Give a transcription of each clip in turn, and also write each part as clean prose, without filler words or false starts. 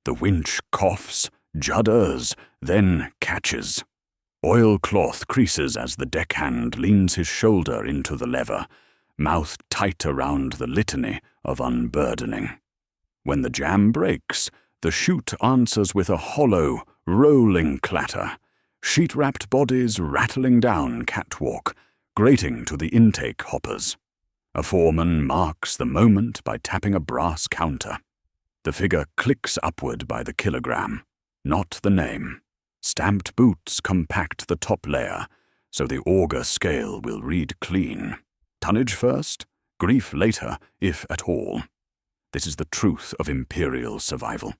The winch coughs, judders, then catches. Oilcloth creases as the deckhand leans his shoulder into the lever, mouth tight around the litany of unburdening. When the jam breaks, the chute answers with a hollow, rolling clatter, sheet-wrapped bodies rattling down catwalk, grating to the intake hoppers. A foreman marks the moment by tapping a brass counter. The figure clicks upward by the kilogram, not the name. Stamped boots compact the top layer, so the auger scale will read clean. Tonnage first, grief later, if at all. This is the truth of Imperial survival.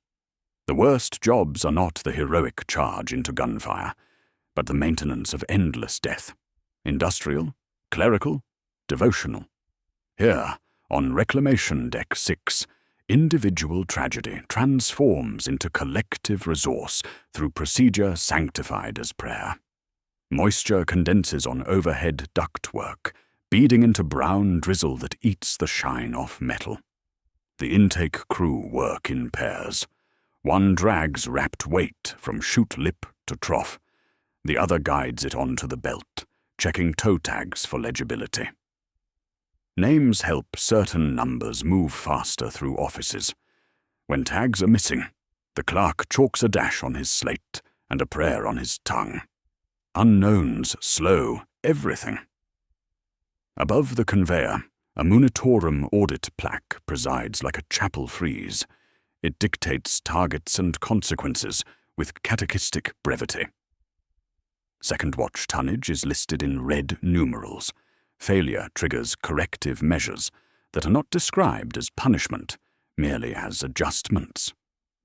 The worst jobs are not the heroic charge into gunfire, but the maintenance of endless death. Industrial, clerical, devotional. Here, on Reclamation Deck 6, individual tragedy transforms into collective resource through procedure sanctified as prayer. Moisture condenses on overhead ductwork, beading into brown drizzle that eats the shine off metal. The intake crew work in pairs. One drags wrapped weight from chute lip to trough. The other guides it onto the belt, checking toe tags for legibility. Names help certain numbers move faster through offices. When tags are missing, the clerk chalks a dash on his slate and a prayer on his tongue. Unknowns slow everything. Above the conveyor, a Munitorum audit plaque presides like a chapel frieze. It dictates targets and consequences with catechistic brevity. Second watch tonnage is listed in red numerals. Failure triggers corrective measures that are not described as punishment, merely as adjustments.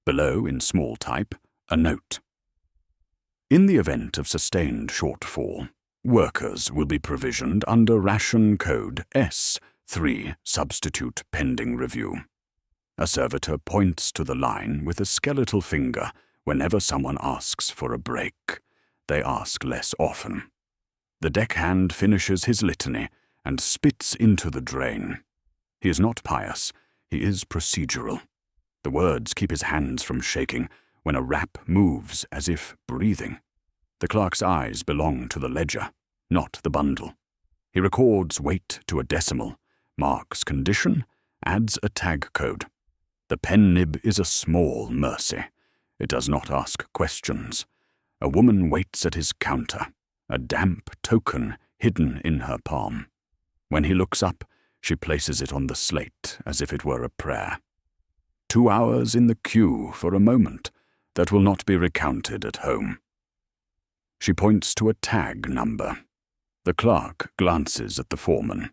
Below, in small type, a note. In the event of sustained shortfall, workers will be provisioned under Ration Code S3, substitute pending review. A servitor points to the line with a skeletal finger whenever someone asks for a break. They ask less often. The deckhand finishes his litany and spits into the drain. He is not pious, he is procedural. The words keep his hands from shaking when a rap moves as if breathing. The clerk's eyes belong to the ledger, not the bundle. He records weight to a decimal, marks condition, adds a tag code. The pen nib is a small mercy. It does not ask questions. A woman waits at his counter, a damp token hidden in her palm. When he looks up, she places it on the slate as if it were a prayer. 2 hours in the queue for a moment that will not be recounted at home. She points to a tag number. The clerk glances at the foreman.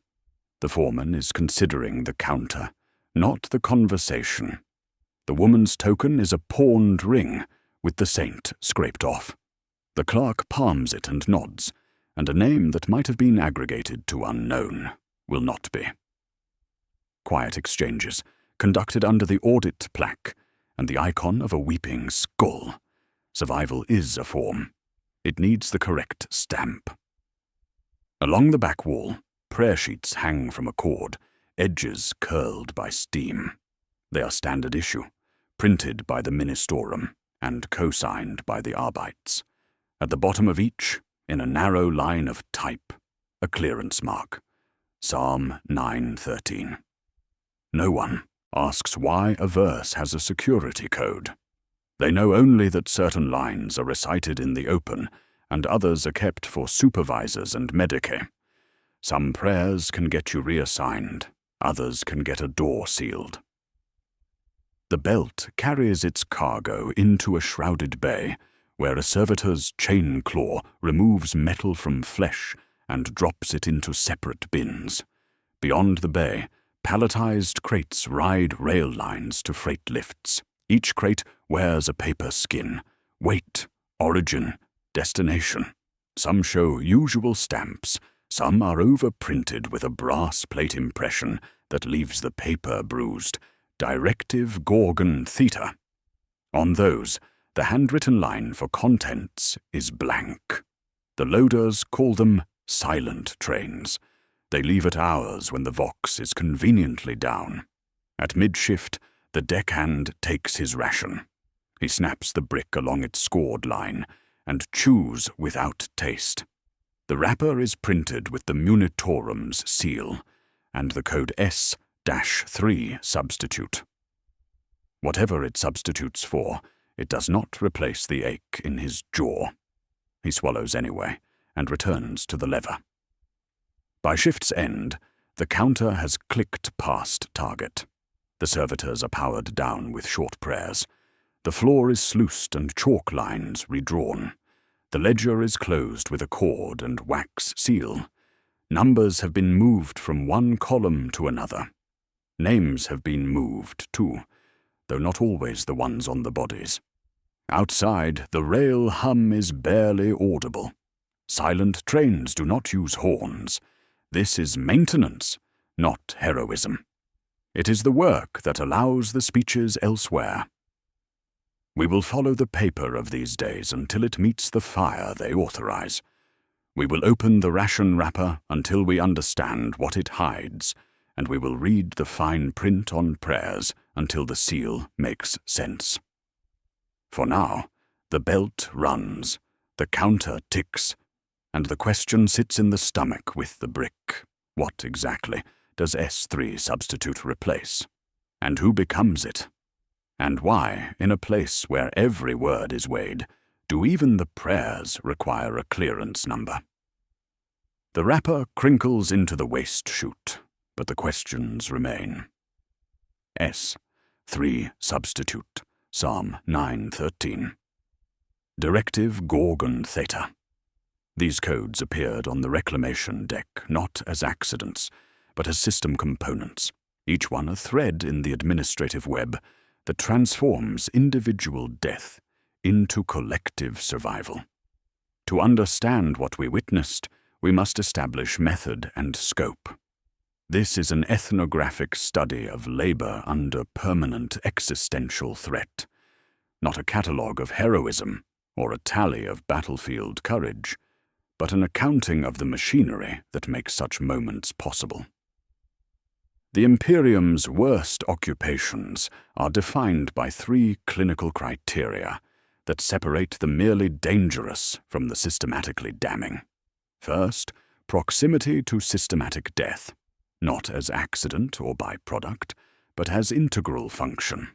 The foreman is considering the counter, not the conversation. The woman's token is a pawned ring with the saint scraped off. The clerk palms it and nods, and a name that might have been aggregated to unknown will not be. Quiet exchanges, conducted under the audit plaque and the icon of a weeping skull. Survival is a form. It needs the correct stamp. Along the back wall, prayer sheets hang from a cord, edges curled by steam. They are standard issue, printed by the Ministorum and co-signed by the Arbites. At the bottom of each, in a narrow line of type, a clearance mark. Psalm 9:13. No one asks why a verse has a security code. They know only that certain lines are recited in the open and others are kept for supervisors and medicae. Some prayers can get you reassigned, others can get a door sealed. The belt carries its cargo into a shrouded bay, where a servitor's chain claw removes metal from flesh and drops it into separate bins. Beyond the bay, palletized crates ride rail lines to freight lifts. Each crate wears a paper skin. Weight, origin, destination. Some show usual stamps. Some are overprinted with a brass plate impression that leaves the paper bruised. Directive Gorgon Theta. On those, the handwritten line for contents is blank. The loaders call them silent trains. They leave at hours when the Vox is conveniently down. At mid-shift, the deckhand takes his ration. He snaps the brick along its scored line and chews without taste. The wrapper is printed with the Munitorum's seal and the code S-3 substitute. Whatever it substitutes for, it does not replace the ache in his jaw. He swallows anyway and returns to the lever. By shift's end, the counter has clicked past target. The servitors are powered down with short prayers. The floor is sluiced and chalk lines redrawn. The ledger is closed with a cord and wax seal. Numbers have been moved from one column to another. Names have been moved, too, though not always the ones on the bodies. Outside, the rail hum is barely audible. Silent trains do not use horns. This is maintenance, not heroism. It is the work that allows the speeches elsewhere. We will follow the paper of these days until it meets the fire they authorize. We will open the ration wrapper until we understand what it hides, and we will read the fine print on prayers until the seal makes sense. For now, the belt runs, the counter ticks, and the question sits in the stomach with the brick. What exactly does S3 substitute replace? And who becomes it? And why, in a place where every word is weighed, do even the prayers require a clearance number? The wrapper crinkles into the waste chute, but the questions remain. S3 substitute, Psalm 9:13. Directive Gorgon Theta. These codes appeared on the reclamation deck not as accidents, but as system components, each one a thread in the administrative web that transforms individual death into collective survival. To understand what we witnessed, we must establish method and scope. This is an ethnographic study of labor under permanent existential threat, not a catalogue of heroism or a tally of battlefield courage, but an accounting of the machinery that makes such moments possible. The Imperium's worst occupations are defined by 3 clinical criteria that separate the merely dangerous from the systematically damning. First, proximity to systematic death, not as accident or byproduct, but as integral function.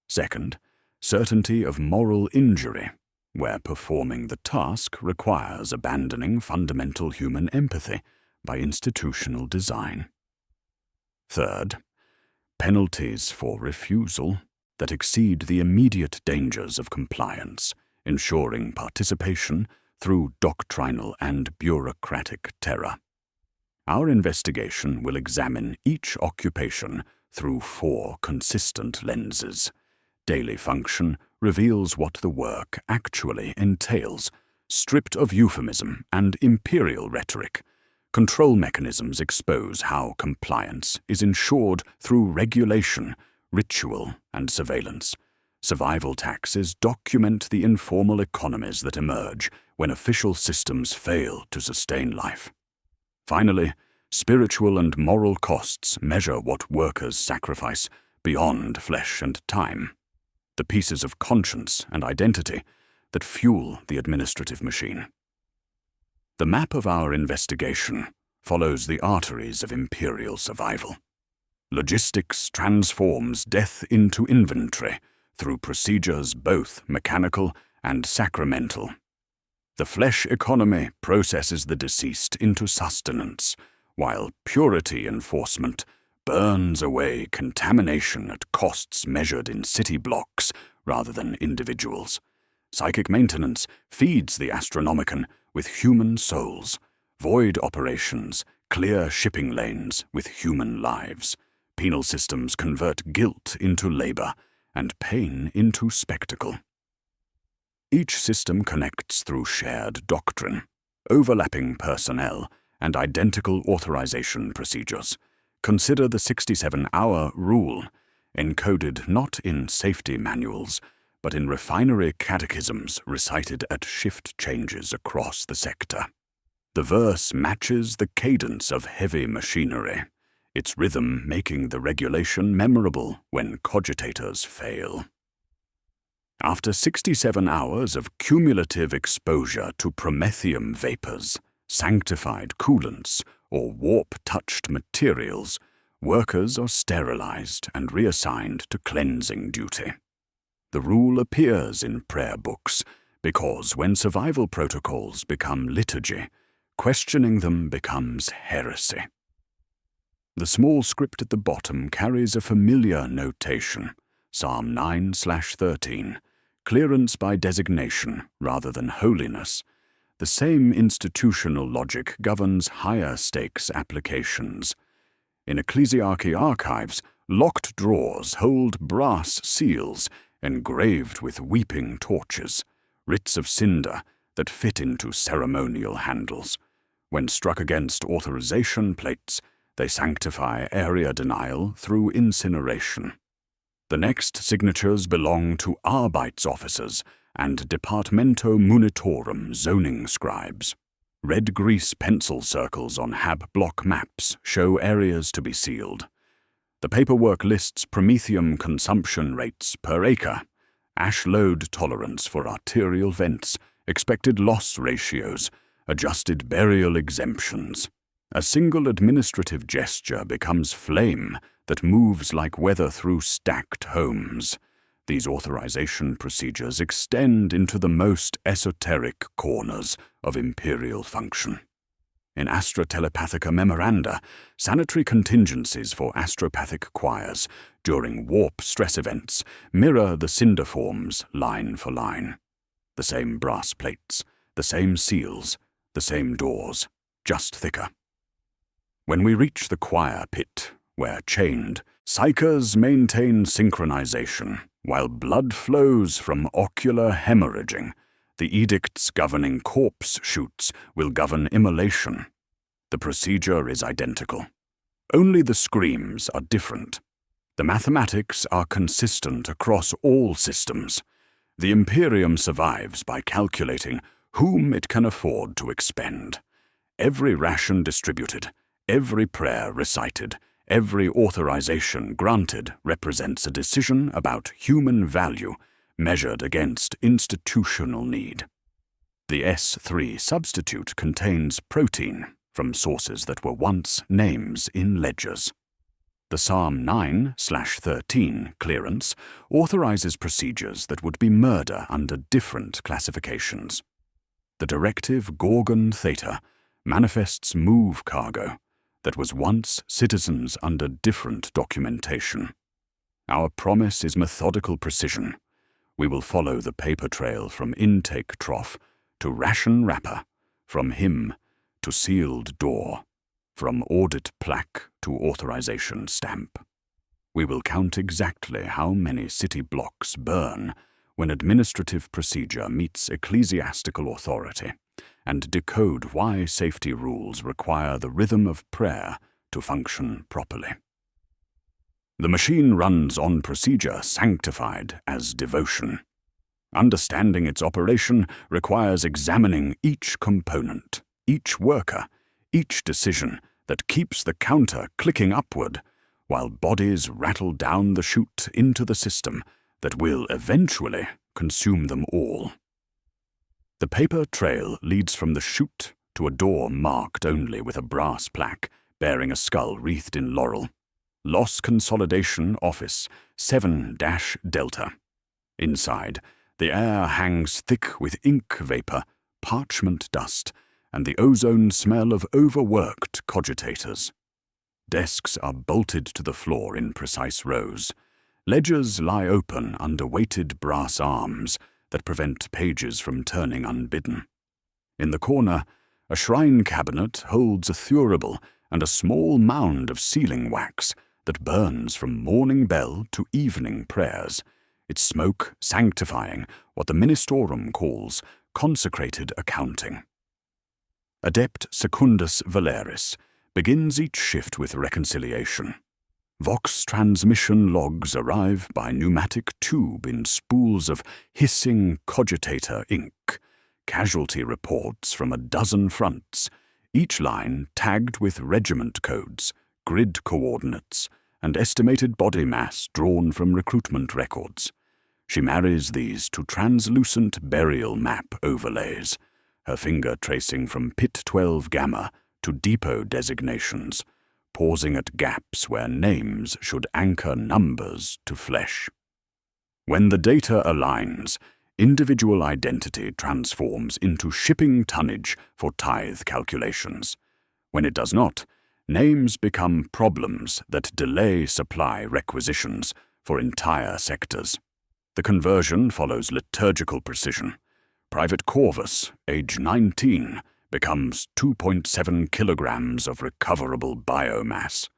Second, certainty of moral injury, where performing the task requires abandoning fundamental human empathy by institutional design. Third, penalties for refusal that exceed the immediate dangers of compliance, ensuring participation through doctrinal and bureaucratic terror. Our investigation will examine each occupation through 4 consistent lenses. Daily function reveals what the work actually entails, stripped of euphemism and imperial rhetoric. Control mechanisms expose how compliance is ensured through regulation, ritual, and surveillance. Survival taxes document the informal economies that emerge when official systems fail to sustain life. Finally, spiritual and moral costs measure what workers sacrifice beyond flesh and time, the pieces of conscience and identity that fuel the administrative machine. The map of our investigation follows the arteries of imperial survival. Logistics transforms death into inventory through procedures both mechanical and sacramental. The flesh economy processes the deceased into sustenance, while purity enforcement burns away contamination at costs measured in city blocks rather than individuals. Psychic maintenance feeds the Astronomicon with human souls, void operations clear shipping lanes with human lives. Penal systems convert guilt into labor and pain into spectacle. Each system connects through shared doctrine, overlapping personnel, and identical authorization procedures. Consider the 67-hour rule, encoded not in safety manuals, but in refinery catechisms recited at shift changes across the sector. The verse matches the cadence of heavy machinery, its rhythm making the regulation memorable when cogitators fail. After 67 hours of cumulative exposure to promethium vapors, sanctified coolants, or warp-touched materials, workers are sterilized and reassigned to cleansing duty. The rule appears in prayer books because when survival protocols become liturgy, questioning them becomes heresy. The small script at the bottom carries a familiar notation, Psalm 9/13, clearance by designation rather than holiness. The same institutional logic governs higher stakes applications. In ecclesiarchy archives, locked drawers hold brass seals engraved with weeping torches, writs of cinder that fit into ceremonial handles. When struck against authorization plates, they sanctify area denial through incineration. The next signatures belong to Arbeits officers and Departamento Munitorum zoning scribes. Red grease pencil circles on HAB block maps show areas to be sealed. The paperwork lists promethium consumption rates per acre, ash load tolerance for arterial vents, expected loss ratios, adjusted burial exemptions. A single administrative gesture becomes flame that moves like weather through stacked homes. These authorization procedures extend into the most esoteric corners of imperial function. In Astra Telepathica memoranda, sanitary contingencies for astropathic choirs during warp stress events mirror the cinder forms line for line. The same brass plates, the same seals, the same doors, just thicker. When we reach the choir pit, where chained, psychers maintain synchronization, while blood flows from ocular hemorrhaging. The edicts governing corpse shoots will govern immolation. The procedure is identical. Only the screams are different. The mathematics are consistent across all systems. The Imperium survives by calculating whom it can afford to expend. Every ration distributed, every prayer recited, every authorization granted represents a decision about human value measured against institutional need. The S3 substitute contains protein from sources that were once names in ledgers. The Psalm 9/13 clearance authorizes procedures that would be murder under different classifications. The directive Gorgon Theta manifests move cargo that was once citizens under different documentation. Our promise is methodical precision. We will follow the paper trail from intake trough to ration wrapper, from hymn to sealed door, from audit plaque to authorization stamp. We will count exactly how many city blocks burn when administrative procedure meets ecclesiastical authority, and decode why safety rules require the rhythm of prayer to function properly. The machine runs on procedure sanctified as devotion. Understanding its operation requires examining each component, each worker, each decision that keeps the counter clicking upward, while bodies rattle down the chute into the system that will eventually consume them all. The paper trail leads from the chute to a door marked only with a brass plaque bearing a skull wreathed in laurel. Loss Consolidation Office 7-Delta. Inside, the air hangs thick with ink vapor, parchment dust, and the ozone smell of overworked cogitators. Desks are bolted to the floor in precise rows. Ledgers lie open under weighted brass arms that prevent pages from turning unbidden. In the corner, a shrine cabinet holds a thurible and a small mound of sealing wax that burns from morning bell to evening prayers, its smoke sanctifying what the Ministorum calls consecrated accounting. Adept Secundus Valeris begins each shift with reconciliation. Vox transmission logs arrive by pneumatic tube in spools of hissing cogitator ink, casualty reports from a dozen fronts, each line tagged with regiment codes, grid coordinates, and estimated body mass drawn from recruitment records. She marries these to translucent burial map overlays, her finger tracing from Pit 12 Gamma to depot designations, pausing at gaps where names should anchor numbers to flesh. When the data aligns, individual identity transforms into shipping tonnage for tithe calculations. When it does not, names become problems that delay supply requisitions for entire sectors. The conversion follows liturgical precision. Private Corvus, age 19, becomes 2.7 kilograms of recoverable biomass.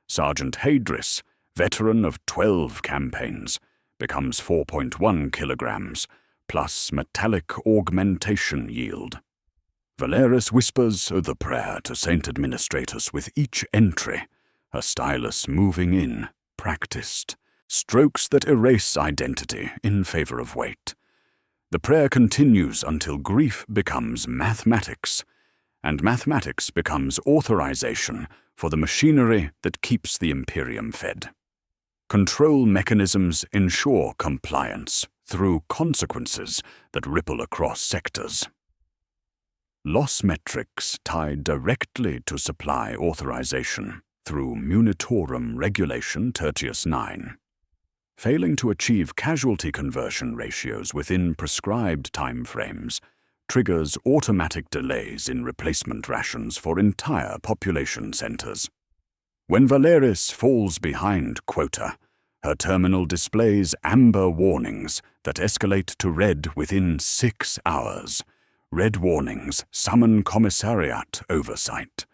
Sergeant Hadris, veteran of 12 campaigns, becomes 4.1 kilograms, plus metallic augmentation yield. Valeris whispers the prayer to Saint Administratus with each entry, her stylus moving in, practiced, strokes that erase identity in favor of weight. The prayer continues until grief becomes mathematics, and mathematics becomes authorization for the machinery that keeps the Imperium fed. Control mechanisms ensure compliance through consequences that ripple across sectors. Loss metrics tied directly to supply authorization through Munitorum Regulation Tertius 9. Failing to achieve casualty conversion ratios within prescribed timeframes triggers automatic delays in replacement rations for entire population centers. When Valeris falls behind quota, her terminal displays amber warnings that escalate to red within 6 hours. Red warnings summon commissariat oversight.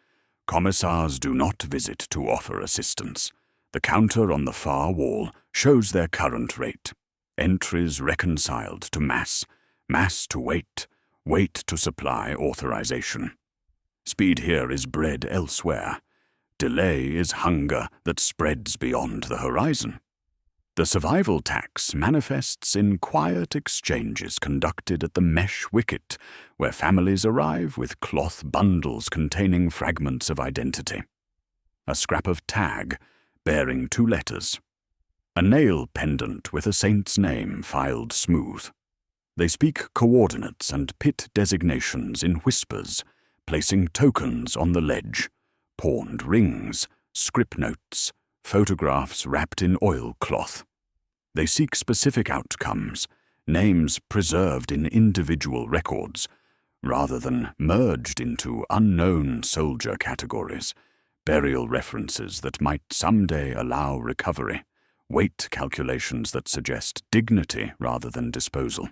Commissars do not visit to offer assistance. The counter on the far wall shows their current rate. Entries reconciled to mass, mass to weight, weight to supply authorization. Speed here is bred elsewhere. Delay is hunger that spreads beyond the horizon. The survival tax manifests in quiet exchanges conducted at the mesh wicket, where families arrive with cloth bundles containing fragments of identity. A scrap of tag bearing 2 letters. A nail pendant with a saint's name filed smooth. They speak coordinates and pit designations in whispers, placing tokens on the ledge, pawned rings, script notes, photographs wrapped in oilcloth. They seek specific outcomes, names preserved in individual records, rather than merged into unknown soldier categories, burial references that might someday allow recovery, weight calculations that suggest dignity rather than disposal.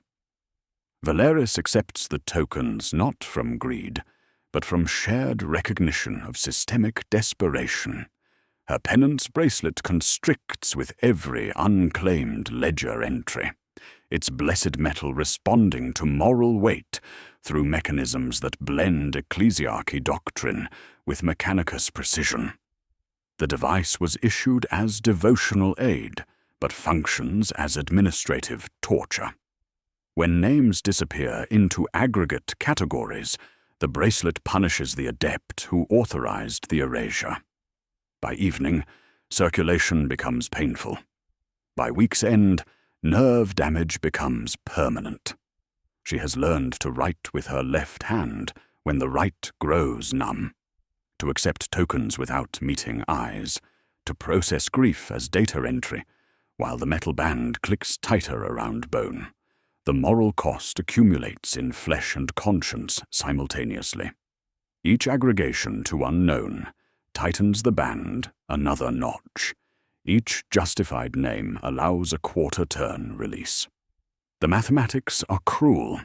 Valeris accepts the tokens not from greed, but from shared recognition of systemic desperation. Her penance bracelet constricts with every unclaimed ledger entry, its blessed metal responding to moral weight through mechanisms that blend ecclesiarchy doctrine with mechanicus precision. The device was issued as devotional aid, but functions as administrative torture. When names disappear into aggregate categories, the bracelet punishes the adept who authorized the erasure. By evening, circulation becomes painful. By week's end, nerve damage becomes permanent. She has learned to write with her left hand when the right grows numb, to accept tokens without meeting eyes, to process grief as data entry, while the metal band clicks tighter around bone. The moral cost accumulates in flesh and conscience simultaneously. Each aggregation to unknown tightens the band another notch. Each justified name allows a quarter-turn release. The mathematics are cruel.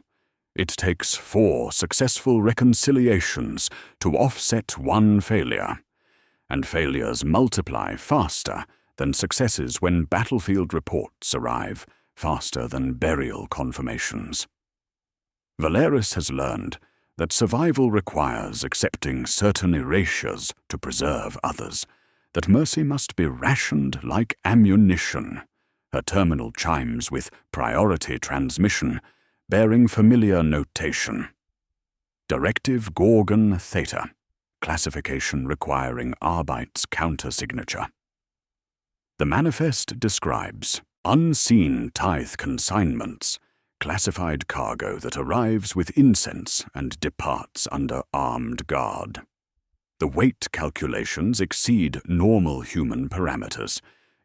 It takes 4 successful reconciliations to offset 1 failure, and failures multiply faster than successes when battlefield reports arrive, faster than burial confirmations. Valeris has learned that survival requires accepting certain erasures to preserve others, that mercy must be rationed like ammunition. Her terminal chimes with priority transmission, bearing familiar notation. Directive Gorgon Theta, classification requiring Arbite's countersignature. The manifest describes Unseen tithe consignments, classified cargo that arrives with incense and departs under armed guard. The weight calculations exceed normal human parameters,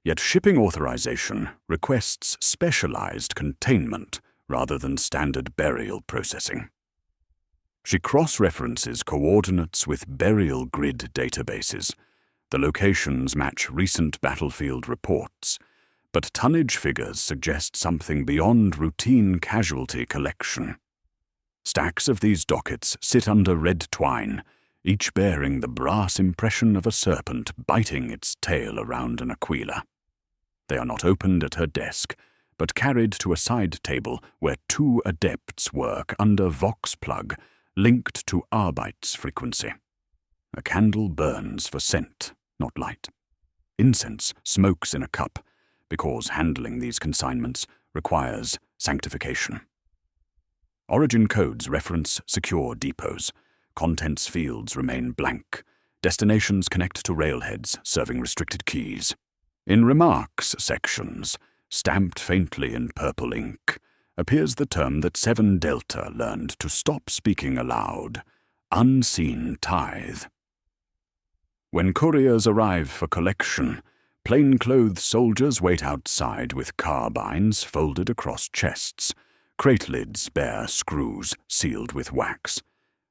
yet shipping authorization requests specialized containment rather than standard burial processing. She cross-references coordinates with burial grid databases. The locations match recent battlefield reports, but tonnage figures suggest something beyond routine casualty collection. Stacks of these dockets sit under red twine, each bearing the brass impression of a serpent biting its tail around an aquila. They are not opened at her desk, but carried to a side table where 2 adepts work under vox plug, linked to Arbeit's frequency. A candle burns for scent, not light. Incense smokes in a cup, because handling these consignments requires sanctification. Origin codes reference secure depots. Contents fields remain blank. Destinations connect to railheads serving restricted keys. In remarks sections, stamped faintly in purple ink, appears the term that 7 Delta learned to stop speaking aloud: unseen tithe. When couriers arrive for collection, plainclothes soldiers wait outside with carbines folded across chests. Crate lids bear screws sealed with wax.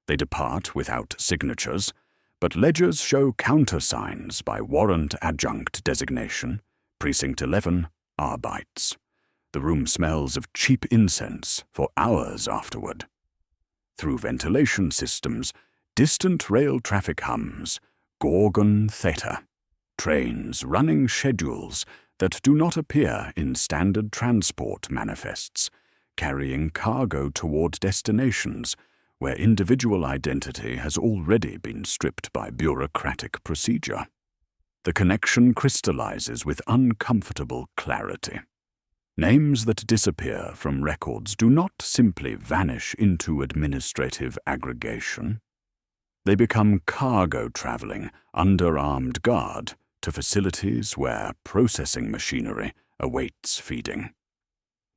They depart without signatures, but ledgers show countersigns by warrant adjunct designation, Precinct 11, Arbeits. The room smells of cheap incense for hours afterward. Through ventilation systems, distant rail traffic hums, Gorgon Theta. Trains running schedules that do not appear in standard transport manifests, carrying cargo toward destinations where individual identity has already been stripped by bureaucratic procedure. The connection crystallizes with uncomfortable clarity. Names that disappear from records do not simply vanish into administrative aggregation. They become cargo traveling under armed guard to facilities where processing machinery awaits feeding.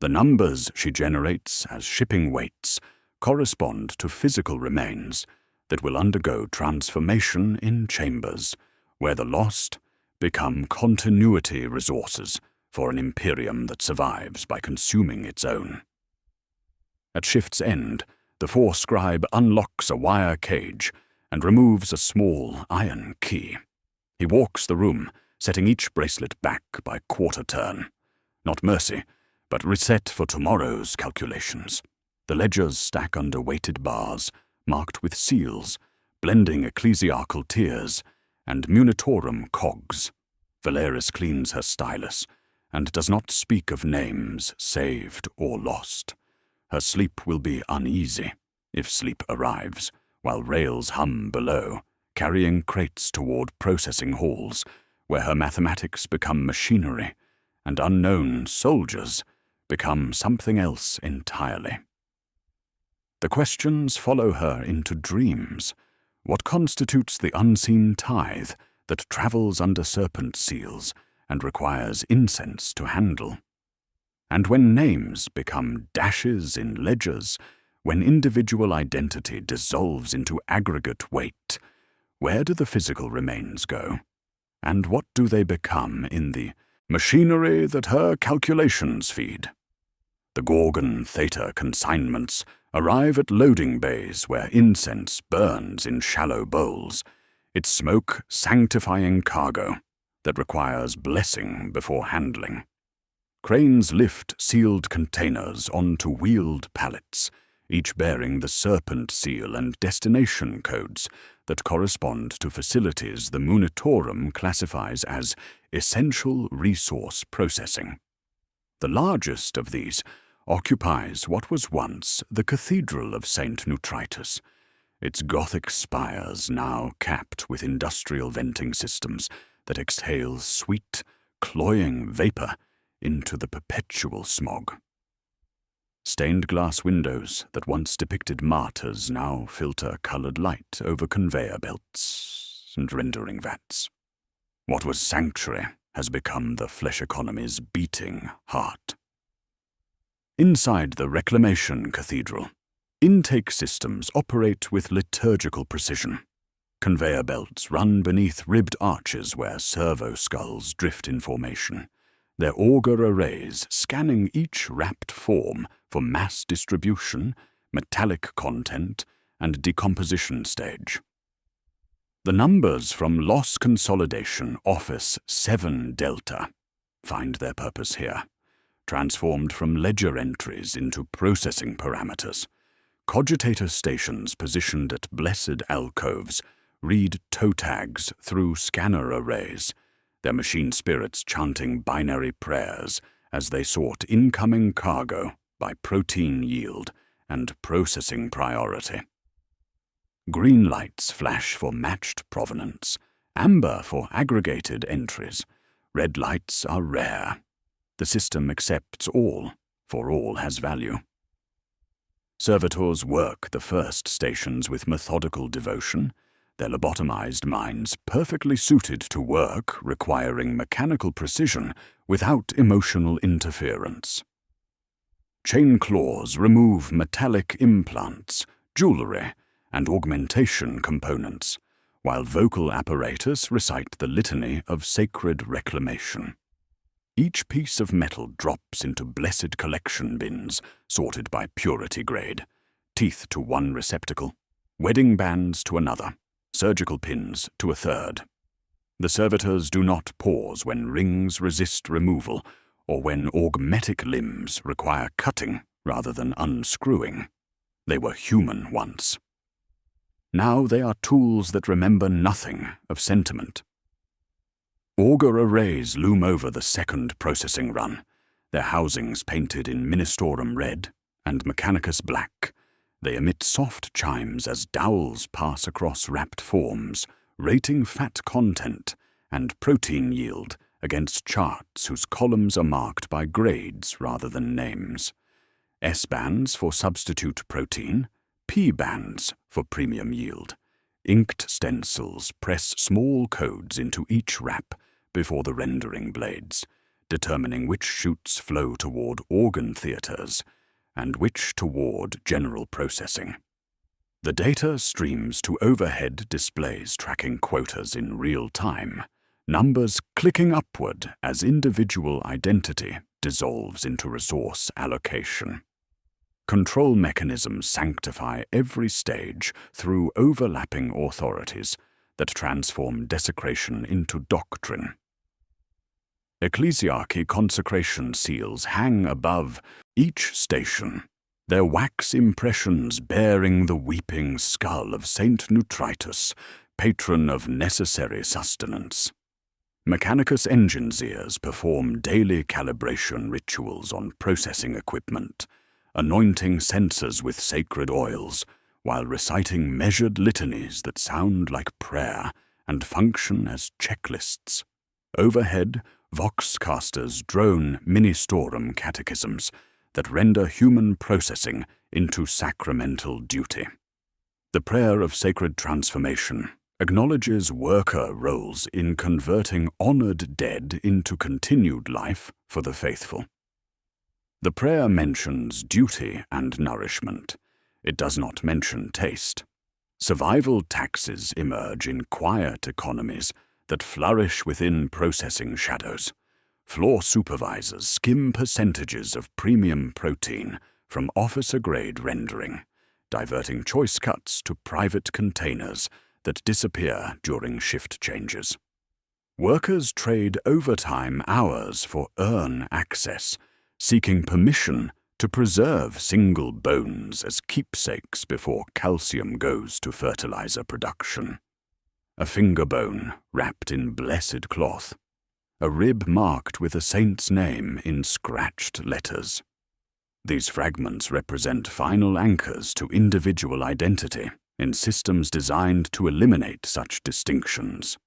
The numbers she generates as shipping weights correspond to physical remains that will undergo transformation in chambers, where the lost become continuity resources for an Imperium that survives by consuming its own. At shift's end, the 4-scribe unlocks a wire cage and removes a small iron key. He walks the room, setting each bracelet back by quarter turn. Not mercy, but reset for tomorrow's calculations. The ledgers stack under weighted bars, marked with seals, blending ecclesiarchal tears and munitorum cogs. Valeris cleans her stylus, and does not speak of names saved or lost. Her sleep will be uneasy, if sleep arrives, while rails hum below, carrying crates toward processing halls, where her mathematics become machinery, and unknown soldiers become something else entirely. The questions follow her into dreams. What constitutes the unseen tithe that travels under serpent seals and requires incense to handle? And when names become dashes in ledgers, when individual identity dissolves into aggregate weight, where do the physical remains go? And what do they become in the machinery that her calculations feed? The Gorgon Theta consignments arrive at loading bays where incense burns in shallow bowls, its smoke sanctifying cargo that requires blessing before handling. Cranes lift sealed containers onto wheeled pallets, each bearing the serpent seal and destination codes that correspond to facilities the Munitorum classifies as essential resource processing. The largest of these occupies what was once the Cathedral of St. Nutritus, its Gothic spires now capped with industrial venting systems that exhale sweet, cloying vapor into the perpetual smog. Stained glass windows that once depicted martyrs now filter colored light over conveyor belts and rendering vats. What was sanctuary has become the flesh economy's beating heart. Inside the Reclamation Cathedral, intake systems operate with liturgical precision. Conveyor belts run beneath ribbed arches where servo skulls drift in formation, their auger arrays scanning each wrapped form for mass distribution, metallic content, and decomposition stage. The numbers from Loss Consolidation Office 7 Delta find their purpose here, transformed from ledger entries into processing parameters. Cogitator stations positioned at blessed alcoves read toe tags through scanner arrays, their machine spirits chanting binary prayers as they sort incoming cargo by protein yield and processing priority. Green lights flash for matched provenance, amber for aggregated entries. Red lights are rare. The system accepts all, for all has value. Servitors work the first stations with methodical devotion, their lobotomized minds perfectly suited to work requiring mechanical precision without emotional interference. Chain claws remove metallic implants, jewelry, and augmentation components, while vocal apparatus recite the litany of sacred reclamation. Each piece of metal drops into blessed collection bins sorted by purity grade, teeth to one receptacle, wedding bands to another, surgical pins to a third. The servitors do not pause when rings resist removal or when augmetic limbs require cutting rather than unscrewing. They were human once. Now they are tools that remember nothing of sentiment. Auger arrays loom over the second processing run, their housings painted in Ministorum red and Mechanicus black. They emit soft chimes as dowels pass across wrapped forms, rating fat content and protein yield against charts whose columns are marked by grades rather than names. S-bands for substitute protein, P-bands for premium yield. Inked stencils press small codes into each wrap before the rendering blades, determining which chutes flow toward organ theaters and which toward general processing. The data streams to overhead displays tracking quotas in real time, numbers clicking upward as individual identity dissolves into resource allocation. Control mechanisms sanctify every stage through overlapping authorities that transform desecration into doctrine. Ecclesiarchy consecration seals hang above each station, their wax impressions bearing the weeping skull of Saint Nutritus, patron of necessary sustenance. Mechanicus engineers perform daily calibration rituals on processing equipment, anointing sensors with sacred oils, while reciting measured litanies that sound like prayer and function as checklists. Overhead, voxcasters drone Ministorum catechisms that render human processing into sacramental duty. The prayer of sacred transformation acknowledges worker roles in converting honored dead into continued life for the faithful. The prayer mentions duty and nourishment. It does not mention taste. Survival taxes emerge in quiet economies that flourish within processing shadows. Floor supervisors skim percentages of premium protein from officer-grade rendering, diverting choice cuts to private containers that disappear during shift changes. Workers trade overtime hours for earn access, seeking permission to preserve single bones as keepsakes before calcium goes to fertilizer production. A finger bone wrapped in blessed cloth, a rib marked with a saint's name in scratched letters. These fragments represent final anchors to individual identity in systems designed to eliminate such distinctions.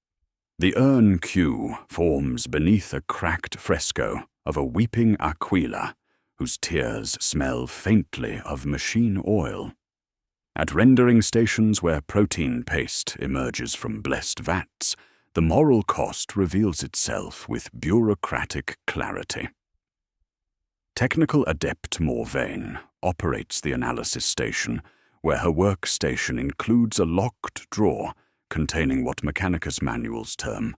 The urn queue forms beneath a cracked fresco of a weeping Aquila, whose tears smell faintly of machine oil. At rendering stations where protein paste emerges from blessed vats, the moral cost reveals itself with bureaucratic clarity. Technical adept Morvain operates the analysis station, where her workstation includes a locked drawer containing what Mechanicus manuals term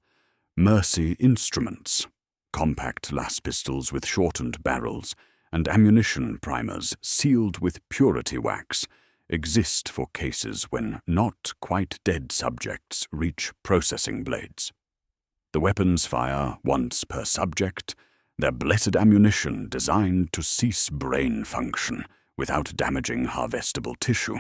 mercy instruments, compact las pistols with shortened barrels, and ammunition primers sealed with purity wax exist for cases when not quite dead subjects reach processing blades. The weapons fire once per subject, their blessed ammunition designed to cease brain function without damaging harvestable tissue.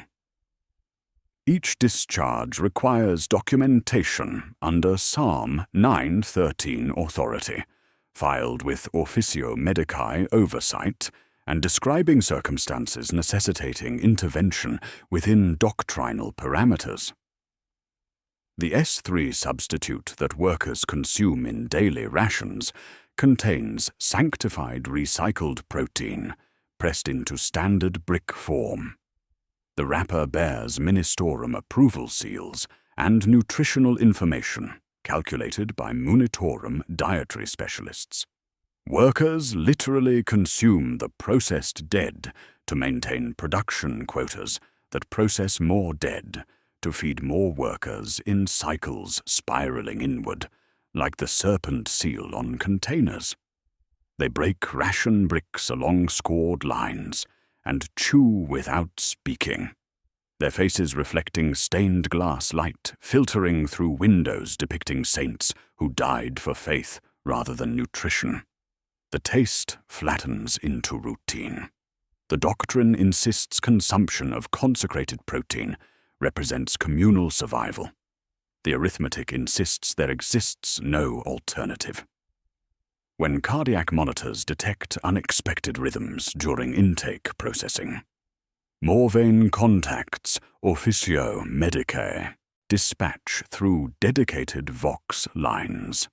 Each discharge requires documentation under Psalm 913 authority, filed with Officio Medicae oversight, and describing circumstances necessitating intervention within doctrinal parameters. The S3 substitute that workers consume in daily rations contains sanctified recycled protein, pressed into standard brick form. The wrapper bears Ministorum approval seals and nutritional information calculated by Munitorum dietary specialists. Workers literally consume the processed dead to maintain production quotas that process more dead to feed more workers in cycles spiraling inward, like the serpent seal on containers. They break ration bricks along scored lines and chew without speaking, their faces reflecting stained glass light filtering through windows depicting saints who died for faith rather than nutrition. The taste flattens into routine. The doctrine insists consumption of consecrated protein represents communal survival. The arithmetic insists there exists no alternative. When cardiac monitors detect unexpected rhythms during intake processing, Morvain contacts Officio Medicae, dispatch through dedicated Vox lines.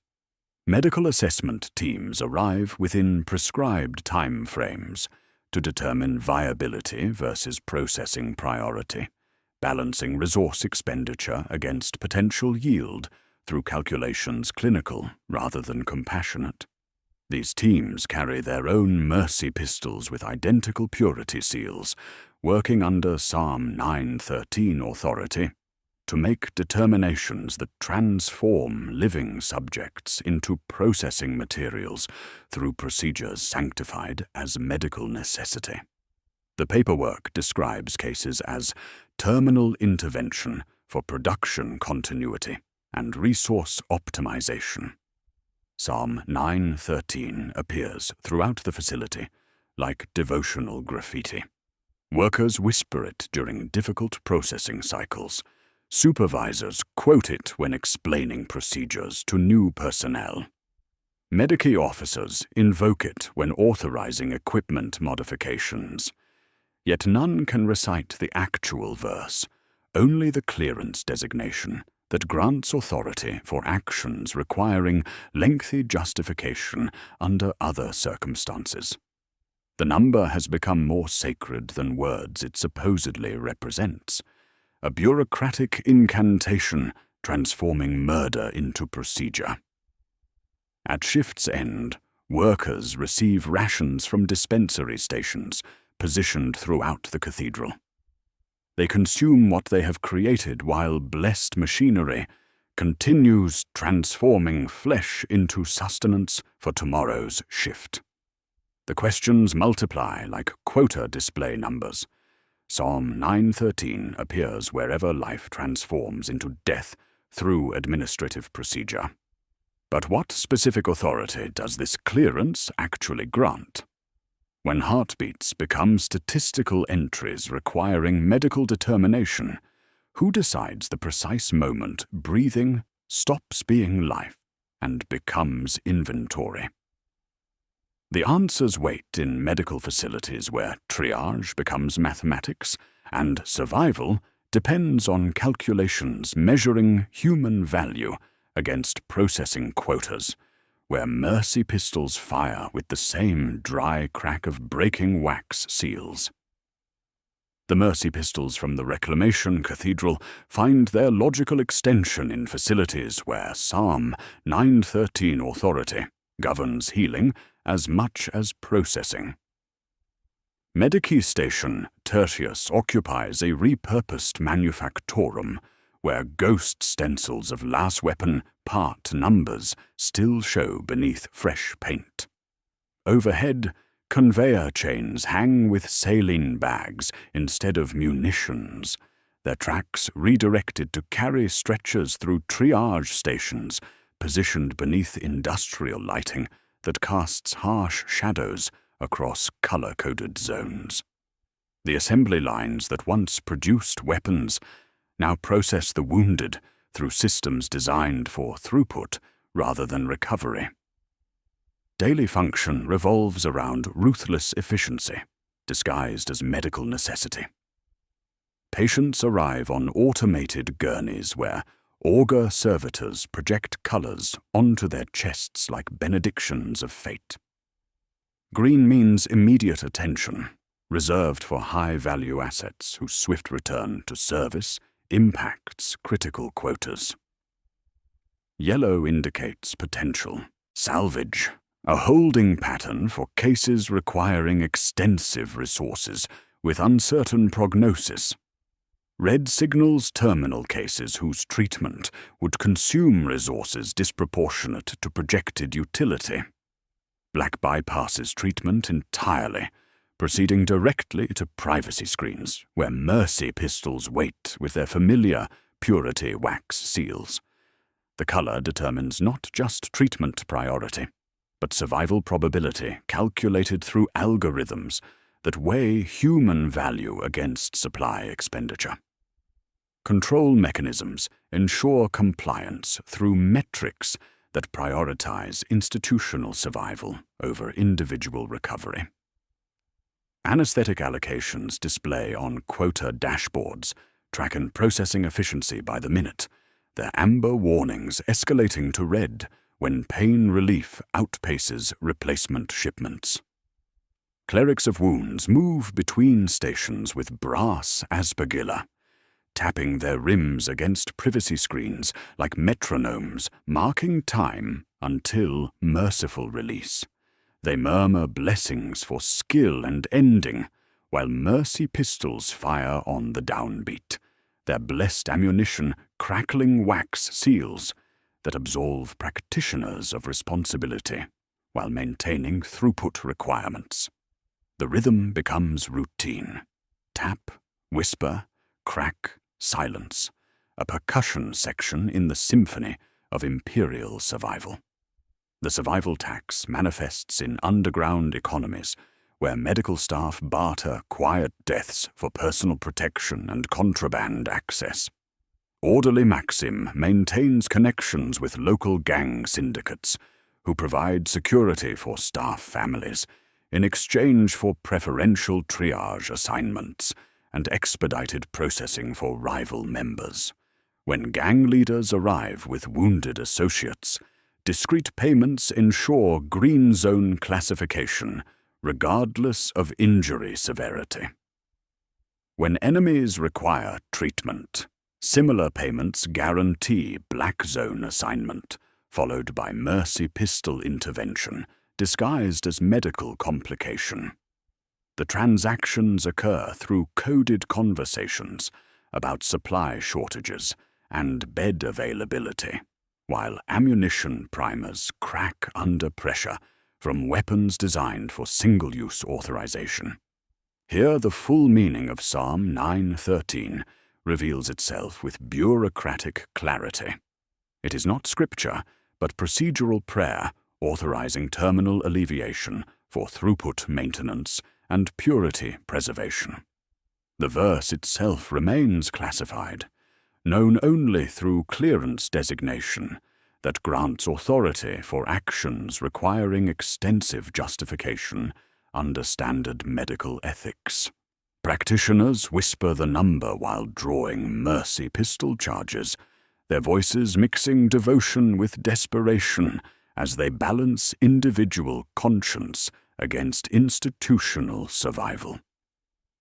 Medical assessment teams arrive within prescribed time frames to determine viability versus processing priority, balancing resource expenditure against potential yield through calculations clinical rather than compassionate. These teams carry their own mercy pistols with identical purity seals, working under Psalm 913 authority to make determinations that transform living subjects into processing materials through procedures sanctified as medical necessity. The paperwork describes cases as terminal intervention for production continuity and resource optimization. Psalm 913 appears throughout the facility like devotional graffiti. Workers whisper it during difficult processing cycles. Supervisors quote it when explaining procedures to new personnel. Medicae officers invoke it when authorizing equipment modifications. Yet none can recite the actual verse, only the clearance designation that grants authority for actions requiring lengthy justification under other circumstances. The number has become more sacred than words it supposedly represents, a bureaucratic incantation transforming murder into procedure. At shift's end, workers receive rations from dispensary stations positioned throughout the cathedral. They consume what they have created while blessed machinery continues transforming flesh into sustenance for tomorrow's shift. The questions multiply like quota display numbers. Psalm 913 appears wherever life transforms into death through administrative procedure. But what specific authority does this clearance actually grant? When heartbeats become statistical entries requiring medical determination, who decides the precise moment breathing stops being life and becomes inventory? The answers wait in medical facilities where triage becomes mathematics and survival depends on calculations measuring human value against processing quotas, where mercy pistols fire with the same dry crack of breaking wax seals. The mercy pistols from the Reclamation Cathedral find their logical extension in facilities where Psalm 913 authority governs healing as much as processing. Medici Station Tertius occupies a repurposed manufactorum where ghost stencils of last weapon part numbers still show beneath fresh paint. Overhead, conveyor chains hang with saline bags instead of munitions, their tracks redirected to carry stretchers through triage stations positioned beneath industrial lighting that casts harsh shadows across color-coded zones. The assembly lines that once produced weapons now process the wounded through systems designed for throughput rather than recovery. Daily function revolves around ruthless efficiency, disguised as medical necessity. Patients arrive on automated gurneys where augur servitors project colors onto their chests like benedictions of fate. Green means immediate attention, reserved for high-value assets whose swift return to service impacts critical quotas. Yellow indicates potential, salvage, a holding pattern for cases requiring extensive resources with uncertain prognosis. Red signals terminal cases whose treatment would consume resources disproportionate to projected utility. Black bypasses treatment entirely, proceeding directly to privacy screens, where mercy pistols wait with their familiar purity wax seals. The color determines not just treatment priority, but survival probability calculated through algorithms that weigh human value against supply expenditure. Control mechanisms ensure compliance through metrics that prioritize institutional survival over individual recovery. Anesthetic allocations display on quota dashboards, tracking processing efficiency by the minute, their amber warnings escalating to red when pain relief outpaces replacement shipments. Clerics of wounds move between stations with brass aspergilla, tapping their rims against privacy screens like metronomes, marking time until merciful release. They murmur blessings for skill and ending, while mercy pistols fire on the downbeat, their blessed ammunition crackling wax seals that absolve practitioners of responsibility while maintaining throughput requirements. The rhythm becomes routine. Tap, whisper, crack, silence, a percussion section in the symphony of imperial survival. The survival tax manifests in underground economies where medical staff barter quiet deaths for personal protection and contraband access. Orderly Maxim maintains connections with local gang syndicates who provide security for staff families in exchange for preferential triage assignments and expedited processing for rival members. When gang leaders arrive with wounded associates, discrete payments ensure green zone classification regardless of injury severity. When enemies require treatment, similar payments guarantee black zone assignment, followed by mercy pistol intervention, disguised as medical complication. The transactions occur through coded conversations about supply shortages and bed availability, while ammunition primers crack under pressure from weapons designed for single-use authorization. Here the full meaning of Psalm 913 reveals itself with bureaucratic clarity. It is not scripture, but procedural prayer authorizing terminal alleviation for throughput maintenance and purity preservation. The verse itself remains classified, known only through clearance designation that grants authority for actions requiring extensive justification under standard medical ethics. Practitioners whisper the number while drawing mercy pistol charges, their voices mixing devotion with desperation as they balance individual conscience against institutional survival.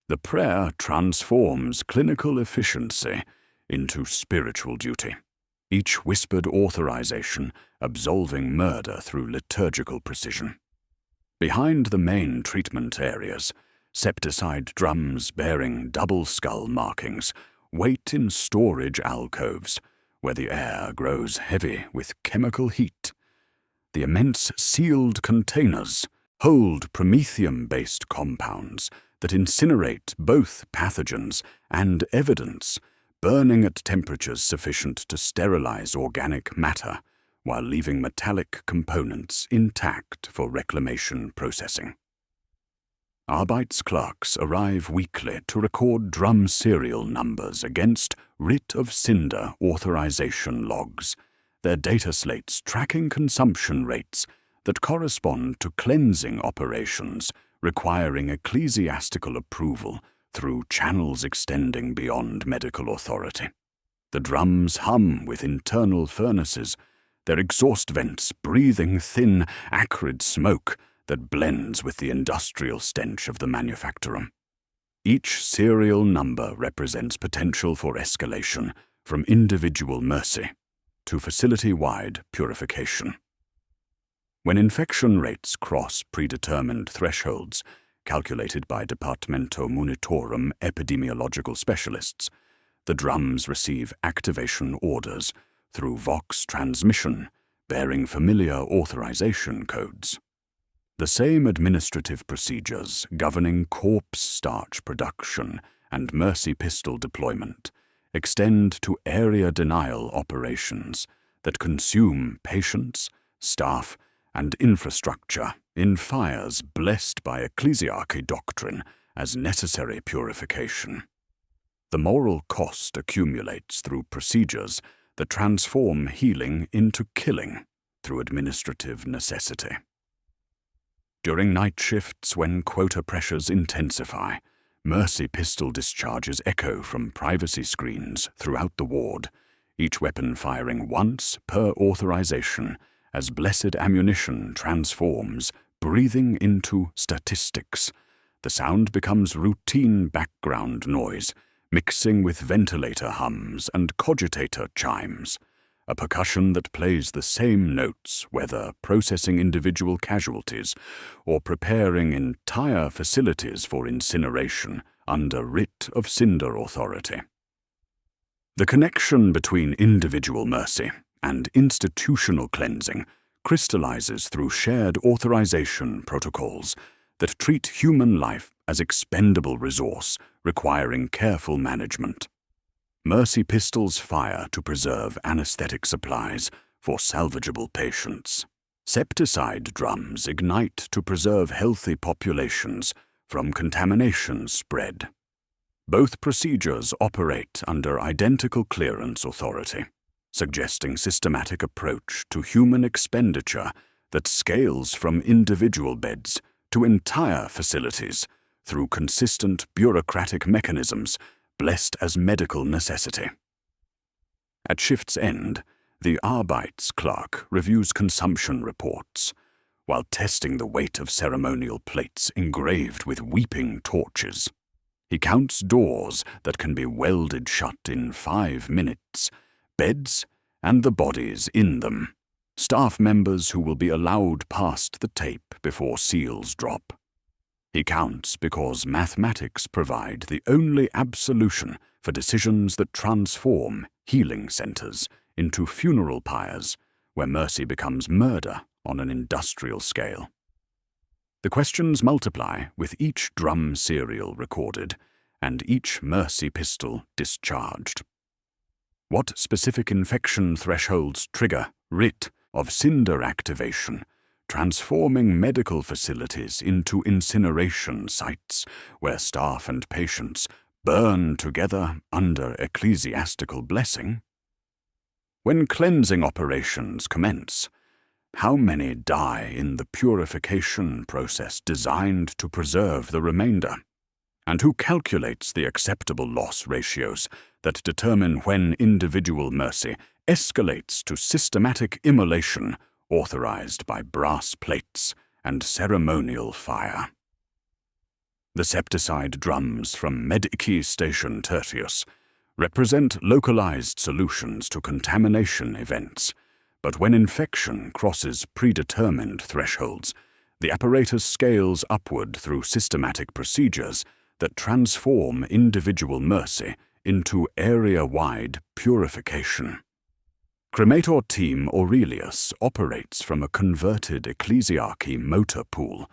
The prayer transforms clinical efficiency into spiritual duty, each whispered authorization absolving murder through liturgical precision. Behind the main treatment areas, septicide drums bearing double skull markings wait in storage alcoves where the air grows heavy with chemical heat. The immense sealed containers hold promethium-based compounds that incinerate both pathogens and evidence, burning at temperatures sufficient to sterilize organic matter while leaving metallic components intact for reclamation processing. Arbeitsclerks arrive weekly to record drum serial numbers against writ of cinder authorization logs, their data slates tracking consumption rates that correspond to cleansing operations requiring ecclesiastical approval through channels extending beyond medical authority. The drums hum with internal furnaces, their exhaust vents breathing thin, acrid smoke that blends with the industrial stench of the manufactorum. Each serial number represents potential for escalation from individual mercy to facility-wide purification. When infection rates cross predetermined thresholds, calculated by Departamento Munitorum epidemiological specialists, the drums receive activation orders through Vox transmission, bearing familiar authorization codes. The same administrative procedures governing corpse starch production and mercy pistol deployment extend to area denial operations that consume patients, staff, and infrastructure in fires blessed by ecclesiarchy doctrine as necessary purification. The moral cost accumulates through procedures that transform healing into killing through administrative necessity. During night shifts when quota pressures intensify, mercy pistol discharges echo from privacy screens throughout the ward, each weapon firing once per authorization as blessed ammunition transforms, breathing into statistics. The sound becomes routine background noise, mixing with ventilator hums and cogitator chimes, a percussion that plays the same notes whether processing individual casualties or preparing entire facilities for incineration under writ of cinder authority. The connection between individual mercy and institutional cleansing crystallizes through shared authorization protocols that treat human life as expendable resource requiring careful management. Mercy pistols fire to preserve anesthetic supplies for salvageable patients. Septicide drums ignite to preserve healthy populations from contamination spread. Both procedures operate under identical clearance authority, suggesting systematic approach to human expenditure that scales from individual beds to entire facilities through consistent bureaucratic mechanisms blessed as medical necessity. At shift's end, the Arbeitsclerk reviews consumption reports, while testing the weight of ceremonial plates engraved with weeping torches. He counts doors that can be welded shut in 5 minutes, beds, and the bodies in them, staff members who will be allowed past the tape before seals drop. He counts because mathematics provide the only absolution for decisions that transform healing centers into funeral pyres where mercy becomes murder on an industrial scale. The questions multiply with each drum serial recorded and each mercy pistol discharged. What specific infection thresholds trigger writ of cinder activation, transforming medical facilities into incineration sites where staff and patients burn together under ecclesiastical blessing? When cleansing operations commence, how many die in the purification process designed to preserve the remainder? And who calculates the acceptable loss ratios that determine when individual mercy escalates to systematic immolation authorized by brass plates and ceremonial fire? The septicide drums from Medici Station Tertius represent localized solutions to contamination events, but when infection crosses predetermined thresholds, the apparatus scales upward through systematic procedures that transform individual mercy into area-wide purification. Cremator Team Aurelius operates from a converted ecclesiarchy motor pool,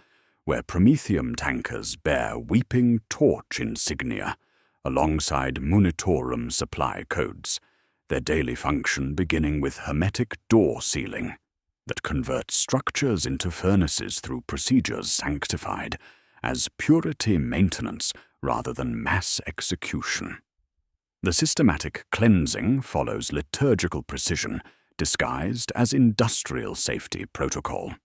where Prometheum tankers bear weeping torch insignia alongside Munitorum supply codes, their daily function beginning with hermetic door sealing that converts structures into furnaces through procedures sanctified as purity maintenance rather than mass execution. The systematic cleansing follows liturgical precision, disguised as industrial safety protocol.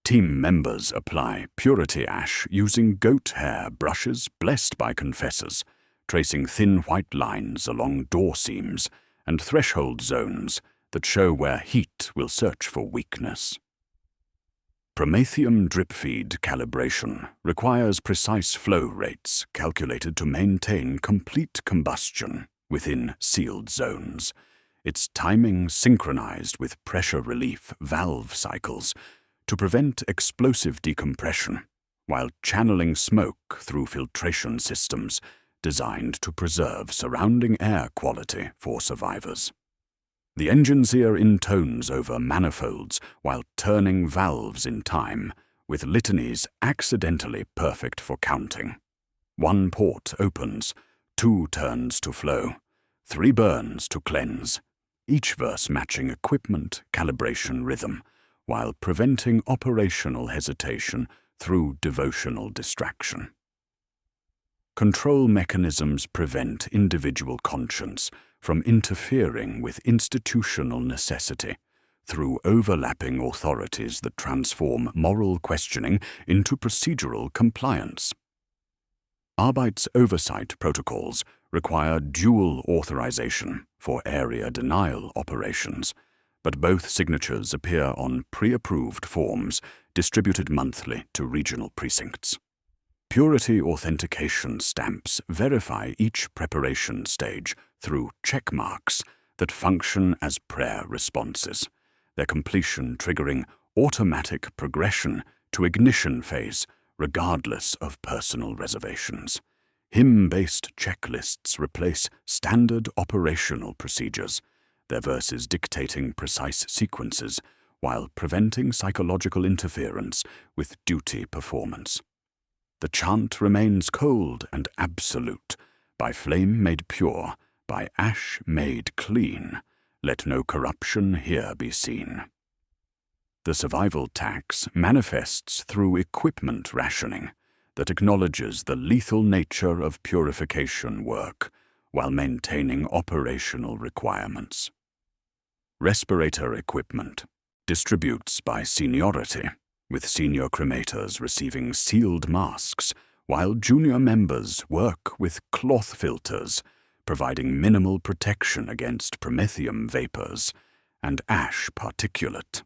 Team members apply purity ash using goat hair brushes blessed by confessors, tracing thin white lines along door seams and threshold zones that show where heat will search for weakness. Prometheum drip feed calibration requires precise flow rates calculated to maintain complete combustion within sealed zones, its timing synchronized with pressure relief valve cycles to prevent explosive decompression, while channeling smoke through filtration systems designed to preserve surrounding air quality for survivors. The engineer intones over manifolds while turning valves in time, with litanies accidentally perfect for counting. 1 port opens, 2 turns to flow, 3 burns to cleanse, each verse matching equipment calibration rhythm, while preventing operational hesitation through devotional distraction. Control mechanisms prevent individual conscience from interfering with institutional necessity through overlapping authorities that transform moral questioning into procedural compliance. Arbeit's oversight protocols require dual authorization for area denial operations, but both signatures appear on pre-approved forms distributed monthly to regional precincts. Purity authentication stamps verify each preparation stage through check marks that function as prayer responses, their completion triggering automatic progression to ignition phase regardless of personal reservations. Hymn-based checklists replace standard operational procedures, their verses dictating precise sequences while preventing psychological interference with duty performance. The chant remains cold and absolute, by flame made pure, by ash made clean, let no corruption here be seen. The survival tax manifests through equipment rationing that acknowledges the lethal nature of purification work while maintaining operational requirements. Respirator equipment distributes by seniority, with senior cremators receiving sealed masks, while junior members work with cloth filters, providing minimal protection against promethium vapors and ash particulate.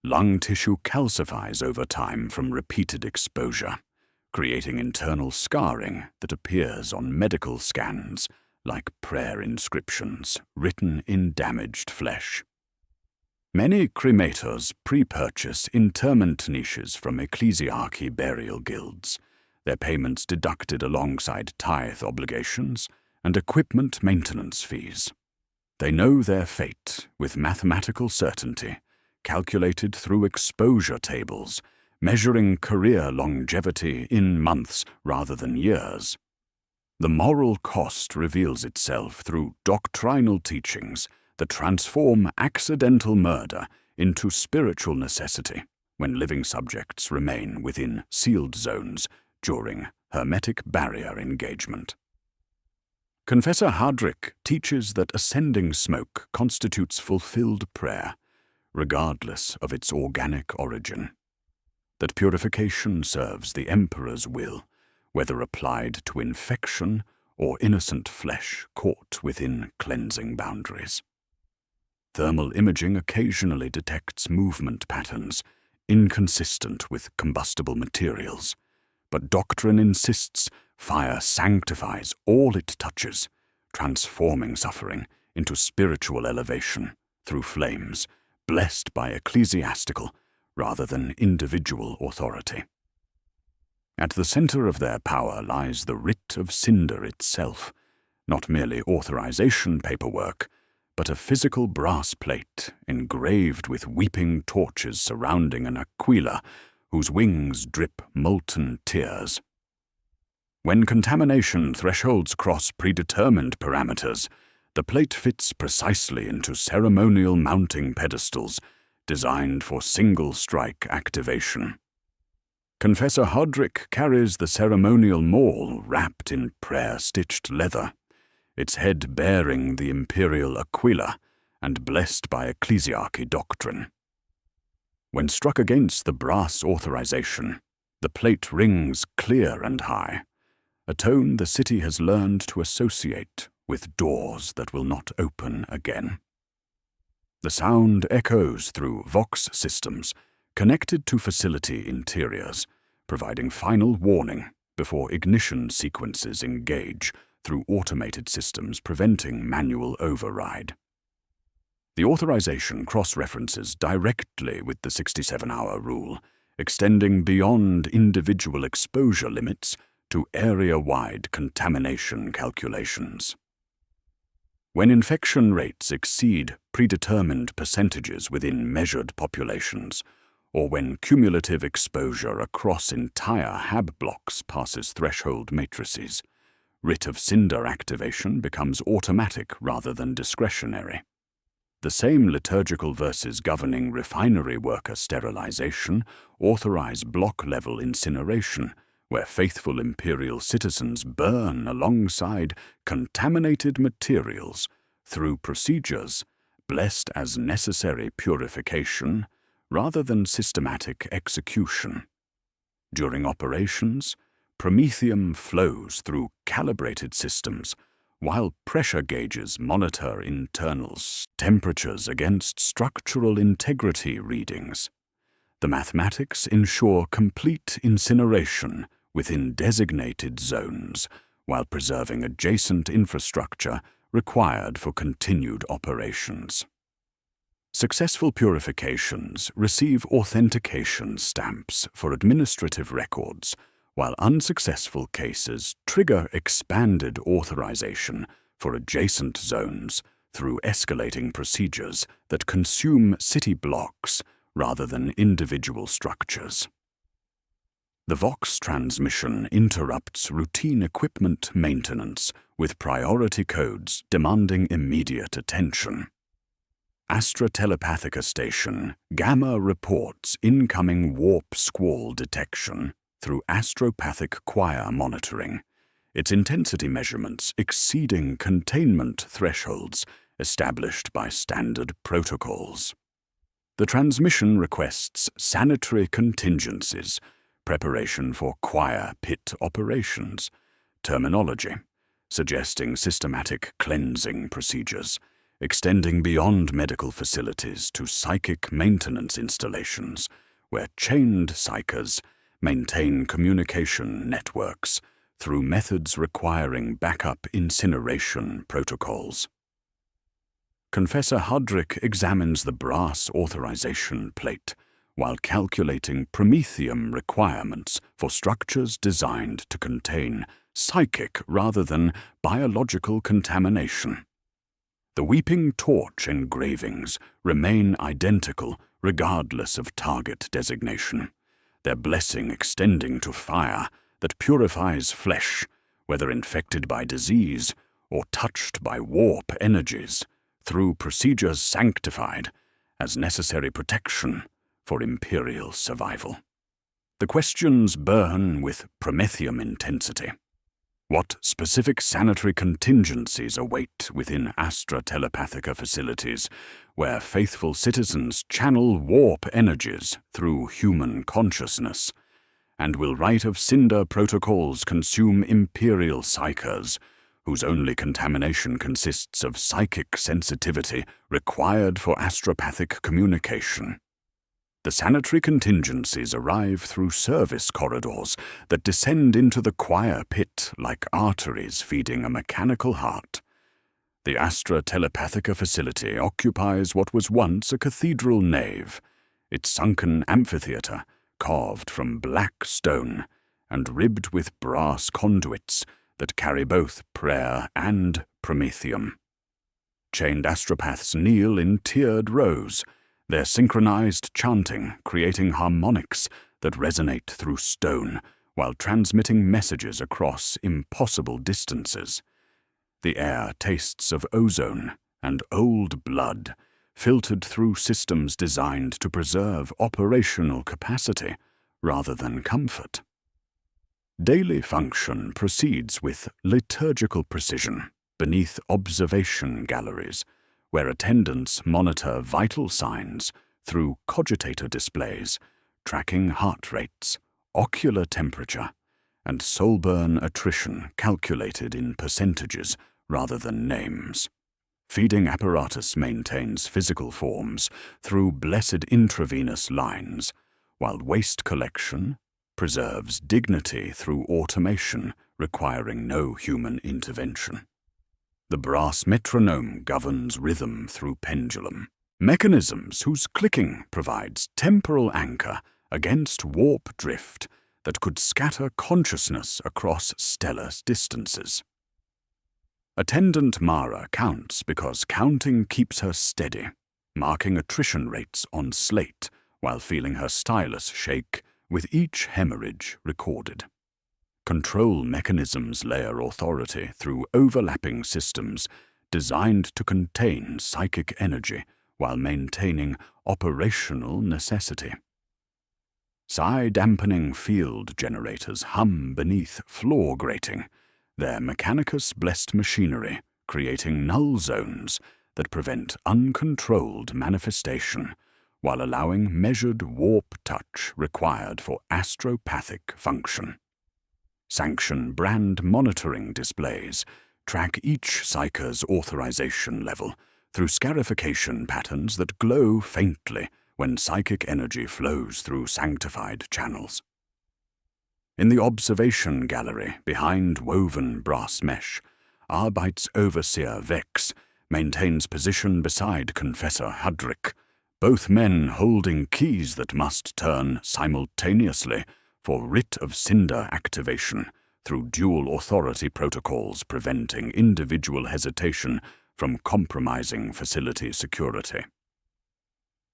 Lung tissue calcifies over time from repeated exposure, creating internal scarring that appears on medical scans like prayer inscriptions written in damaged flesh. Many cremators pre-purchase interment niches from ecclesiarchy burial guilds, their payments deducted alongside tithe obligations and equipment maintenance fees. They know their fate with mathematical certainty, calculated through exposure tables, measuring career longevity in months rather than years. The moral cost reveals itself through doctrinal teachings that transform accidental murder into spiritual necessity when living subjects remain within sealed zones during hermetic barrier engagement. Confessor Hardrick teaches that ascending smoke constitutes fulfilled prayer, regardless of its organic origin, that purification serves the Emperor's will, whether applied to infection or innocent flesh caught within cleansing boundaries. Thermal imaging occasionally detects movement patterns inconsistent with combustible materials, but doctrine insists fire sanctifies all it touches, transforming suffering into spiritual elevation through flames, blessed by ecclesiastical rather than individual authority. At the center of their power lies the writ of cinder itself, not merely authorization paperwork, but a physical brass plate engraved with weeping torches surrounding an aquila whose wings drip molten tears. When contamination thresholds cross predetermined parameters, the plate fits precisely into ceremonial mounting pedestals designed for single-strike activation. Confessor Hodrick carries the ceremonial maul wrapped in prayer-stitched leather, its head bearing the imperial aquila and blessed by ecclesiarchy doctrine. When struck against the brass authorization, the plate rings clear and high, a tone the city has learned to associate with doors that will not open again. The sound echoes through Vox systems connected to facility interiors, providing final warning before ignition sequences engage through automated systems preventing manual override. The authorization cross-references directly with the 67-hour rule, extending beyond individual exposure limits to area-wide contamination calculations. When infection rates exceed predetermined percentages within measured populations, or when cumulative exposure across entire HAB blocks passes threshold matrices, writ of cinder activation becomes automatic rather than discretionary. The same liturgical verses governing refinery worker sterilization authorize block-level incineration, where faithful imperial citizens burn alongside contaminated materials through procedures blessed as necessary purification rather than systematic execution. During operations, promethium flows through calibrated systems, while pressure gauges monitor internals, temperatures against structural integrity readings. The mathematics ensure complete incineration within designated zones, while preserving adjacent infrastructure required for continued operations. Successful purifications receive authentication stamps for administrative records, while unsuccessful cases trigger expanded authorization for adjacent zones through escalating procedures that consume city blocks rather than individual structures. The Vox transmission interrupts routine equipment maintenance with priority codes demanding immediate attention. Astra Telepathica Station Gamma reports incoming warp squall detection through astropathic choir monitoring, its intensity measurements exceeding containment thresholds established by standard protocols. The transmission requests sanitary contingencies, preparation for choir pit operations, terminology, suggesting systematic cleansing procedures, extending beyond medical facilities to psychic maintenance installations, where chained psychers maintain communication networks through methods requiring backup incineration protocols. Confessor Hodrick examines the brass authorization plate while calculating promethium requirements for structures designed to contain psychic rather than biological contamination. The weeping torch engravings remain identical regardless of target designation, their blessing extending to fire that purifies flesh, whether infected by disease or touched by warp energies, through procedures sanctified as necessary protection for imperial survival. The questions burn with promethium intensity. What specific sanitary contingencies await within Astra Telepathica facilities, where faithful citizens channel warp energies through human consciousness? And will Rite of Cinder protocols consume imperial psychers, whose only contamination consists of psychic sensitivity required for astropathic communication? The sanitary contingencies arrive through service corridors that descend into the choir pit like arteries feeding a mechanical heart. The Astra Telepathica facility occupies what was once a cathedral nave, its sunken amphitheatre carved from black stone and ribbed with brass conduits that carry both prayer and promethium. Chained astropaths kneel in tiered rows, their synchronized chanting creating harmonics that resonate through stone while transmitting messages across impossible distances. The air tastes of ozone and old blood, filtered through systems designed to preserve operational capacity rather than comfort. Daily function proceeds with liturgical precision beneath observation galleries, where attendants monitor vital signs through cogitator displays, tracking heart rates, ocular temperature, and soul burn attrition calculated in percentages rather than names. Feeding apparatus maintains physical forms through blessed intravenous lines, while waste collection preserves dignity through automation requiring no human intervention. The brass metronome governs rhythm through pendulum, mechanisms whose clicking provides temporal anchor against warp drift that could scatter consciousness across stellar distances. Attendant Mara counts because counting keeps her steady, marking attrition rates on slate while feeling her stylus shake with each hemorrhage recorded. Control mechanisms layer authority through overlapping systems designed to contain psychic energy while maintaining operational necessity. Psi-dampening field generators hum beneath floor grating, their Mechanicus-blessed machinery creating null zones that prevent uncontrolled manifestation while allowing measured warp touch required for astropathic function. Sanction brand monitoring displays track each psyker's authorization level through scarification patterns that glow faintly when psychic energy flows through sanctified channels. In the observation gallery behind woven brass mesh, Arbite's overseer Vex maintains position beside Confessor Hudrick, both men holding keys that must turn simultaneously for Writ of Cinder activation through dual authority protocols preventing individual hesitation from compromising facility security.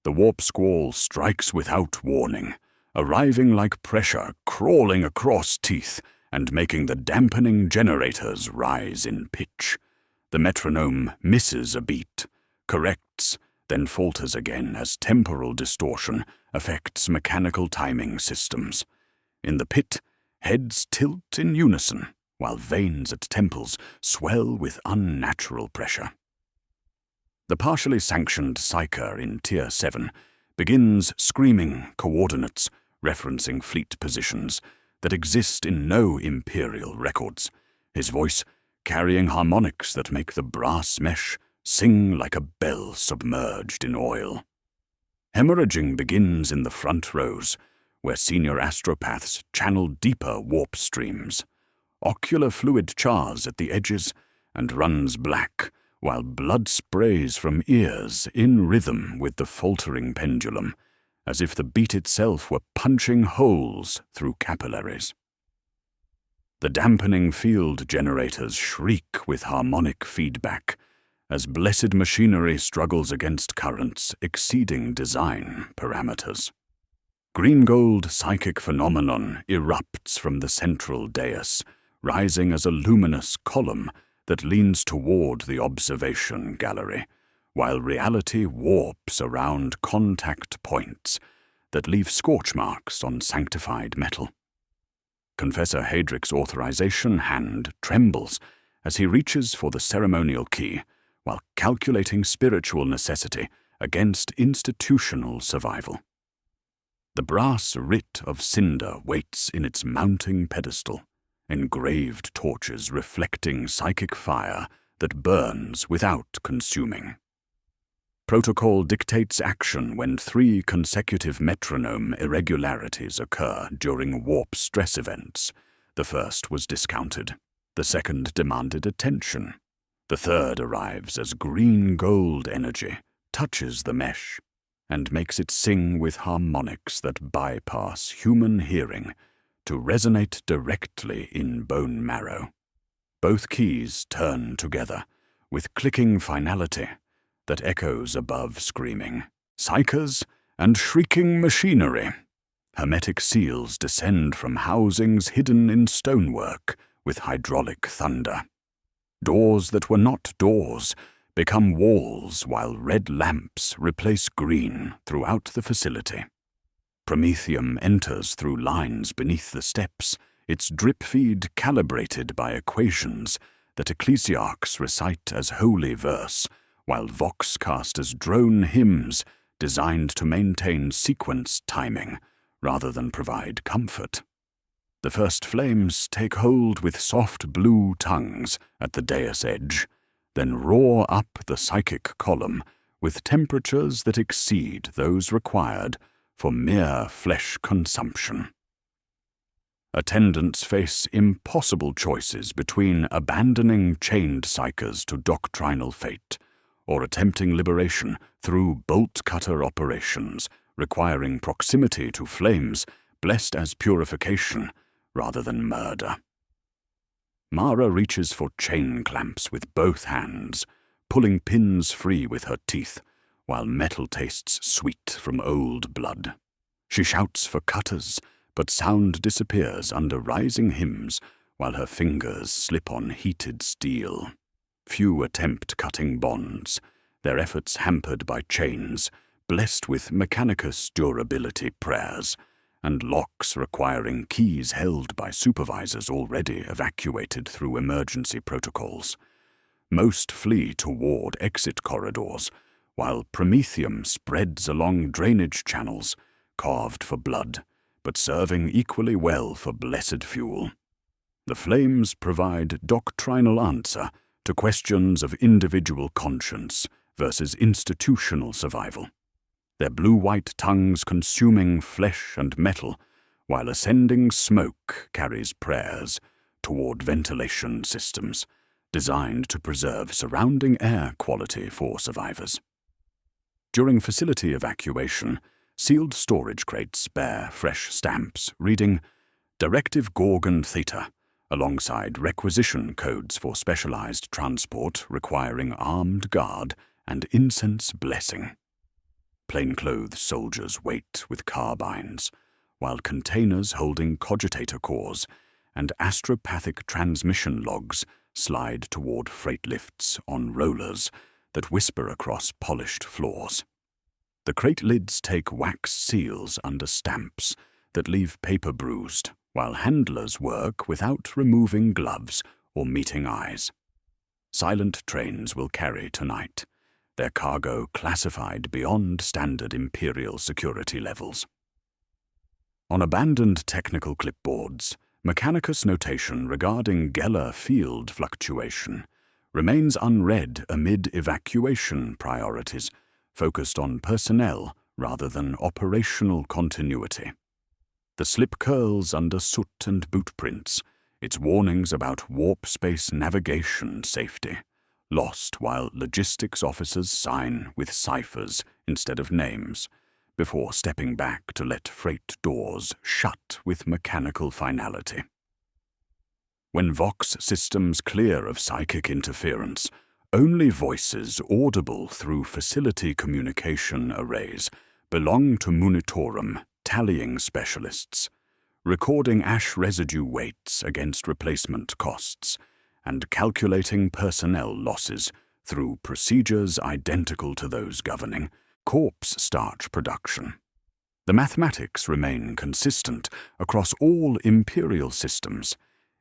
The warp squall strikes without warning, arriving like pressure crawling across teeth and making the dampening generators rise in pitch. The metronome misses a beat, corrects, then falters again as temporal distortion affects mechanical timing systems. In the pit, heads tilt in unison, while veins at temples swell with unnatural pressure. The partially sanctioned psyker in Tier 7 begins screaming coordinates, referencing fleet positions that exist in no Imperial records, his voice carrying harmonics that make the brass mesh sing like a bell submerged in oil. Hemorrhaging begins in the front rows, where senior astropaths channel deeper warp streams. Ocular fluid chars at the edges and runs black, while blood sprays from ears in rhythm with the faltering pendulum, as if the beat itself were punching holes through capillaries. The dampening field generators shriek with harmonic feedback, as blessed machinery struggles against currents exceeding design parameters. Green-gold psychic phenomenon erupts from the central dais, rising as a luminous column that leans toward the observation gallery, while reality warps around contact points that leave scorch marks on sanctified metal. Confessor Hadrick's authorization hand trembles as he reaches for the ceremonial key, while calculating spiritual necessity against institutional survival. The brass writ of cinder waits in its mounting pedestal, engraved torches reflecting psychic fire that burns without consuming. Protocol dictates action when 3 consecutive metronome irregularities occur during warp stress events. The first was discounted. The second demanded attention. The third arrives as green-gold energy, touches the mesh, and makes it sing with harmonics that bypass human hearing to resonate directly in bone marrow. Both keys turn together, with clicking finality that echoes above screaming psychers and shrieking machinery. Hermetic seals descend from housings hidden in stonework with hydraulic thunder. Doors that were not doors become walls while red lamps replace green throughout the facility. Promethium enters through lines beneath the steps, its drip feed calibrated by equations that ecclesiarchs recite as holy verse, while voxcasters drone hymns designed to maintain sequence timing rather than provide comfort. The first flames take hold with soft blue tongues at the dais edge, then roar up the psychic column with temperatures that exceed those required for mere flesh consumption. Attendants face impossible choices between abandoning chained psychers to doctrinal fate or attempting liberation through bolt-cutter operations requiring proximity to flames blessed as purification rather than murder. Mara reaches for chain clamps with both hands, pulling pins free with her teeth, while metal tastes sweet from old blood. She shouts for cutters, but sound disappears under rising hymns while her fingers slip on heated steel. Few attempt cutting bonds, their efforts hampered by chains, blessed with mechanicus durability prayers, and locks requiring keys held by supervisors already evacuated through emergency protocols. Most flee toward exit corridors, while Promethium spreads along drainage channels, carved for blood, but serving equally well for blessed fuel. The flames provide doctrinal answer to questions of individual conscience versus institutional survival, their blue-white tongues consuming flesh and metal, while ascending smoke carries prayers toward ventilation systems designed to preserve surrounding air quality for survivors. During facility evacuation, sealed storage crates bear fresh stamps reading Directive Gorgon Theta, alongside requisition codes for specialized transport requiring armed guard and incense blessing. Plainclothes soldiers wait with carbines, while containers holding cogitator cores and astropathic transmission logs slide toward freight lifts on rollers that whisper across polished floors. The crate lids take wax seals under stamps that leave paper bruised, while handlers work without removing gloves or meeting eyes. Silent trains will carry tonight, their cargo classified beyond standard Imperial security levels. On abandoned technical clipboards, Mechanicus notation regarding Geller field fluctuation remains unread amid evacuation priorities focused on personnel rather than operational continuity. The slip curls under soot and boot prints, its warnings about warp space navigation safety, lost while logistics officers sign with ciphers instead of names, before stepping back to let freight doors shut with mechanical finality. When Vox systems clear of psychic interference, only voices audible through facility communication arrays belong to Munitorum tallying specialists, recording ash residue weights against replacement costs, and calculating personnel losses through procedures identical to those governing corpse starch production. The mathematics remain consistent across all Imperial systems.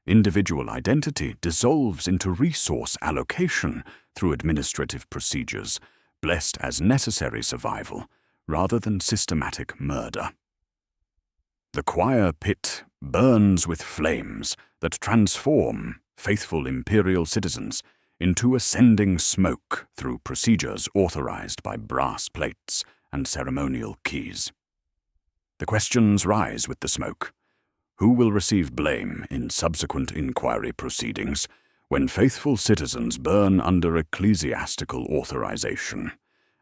Individual identity dissolves into resource allocation through administrative procedures, blessed as necessary survival rather than systematic murder. The choir pit burns with flames that transform faithful Imperial citizens into ascending smoke through procedures authorized by brass plates and ceremonial keys. The questions rise with the smoke. Who will receive blame in subsequent inquiry proceedings when faithful citizens burn under ecclesiastical authorization?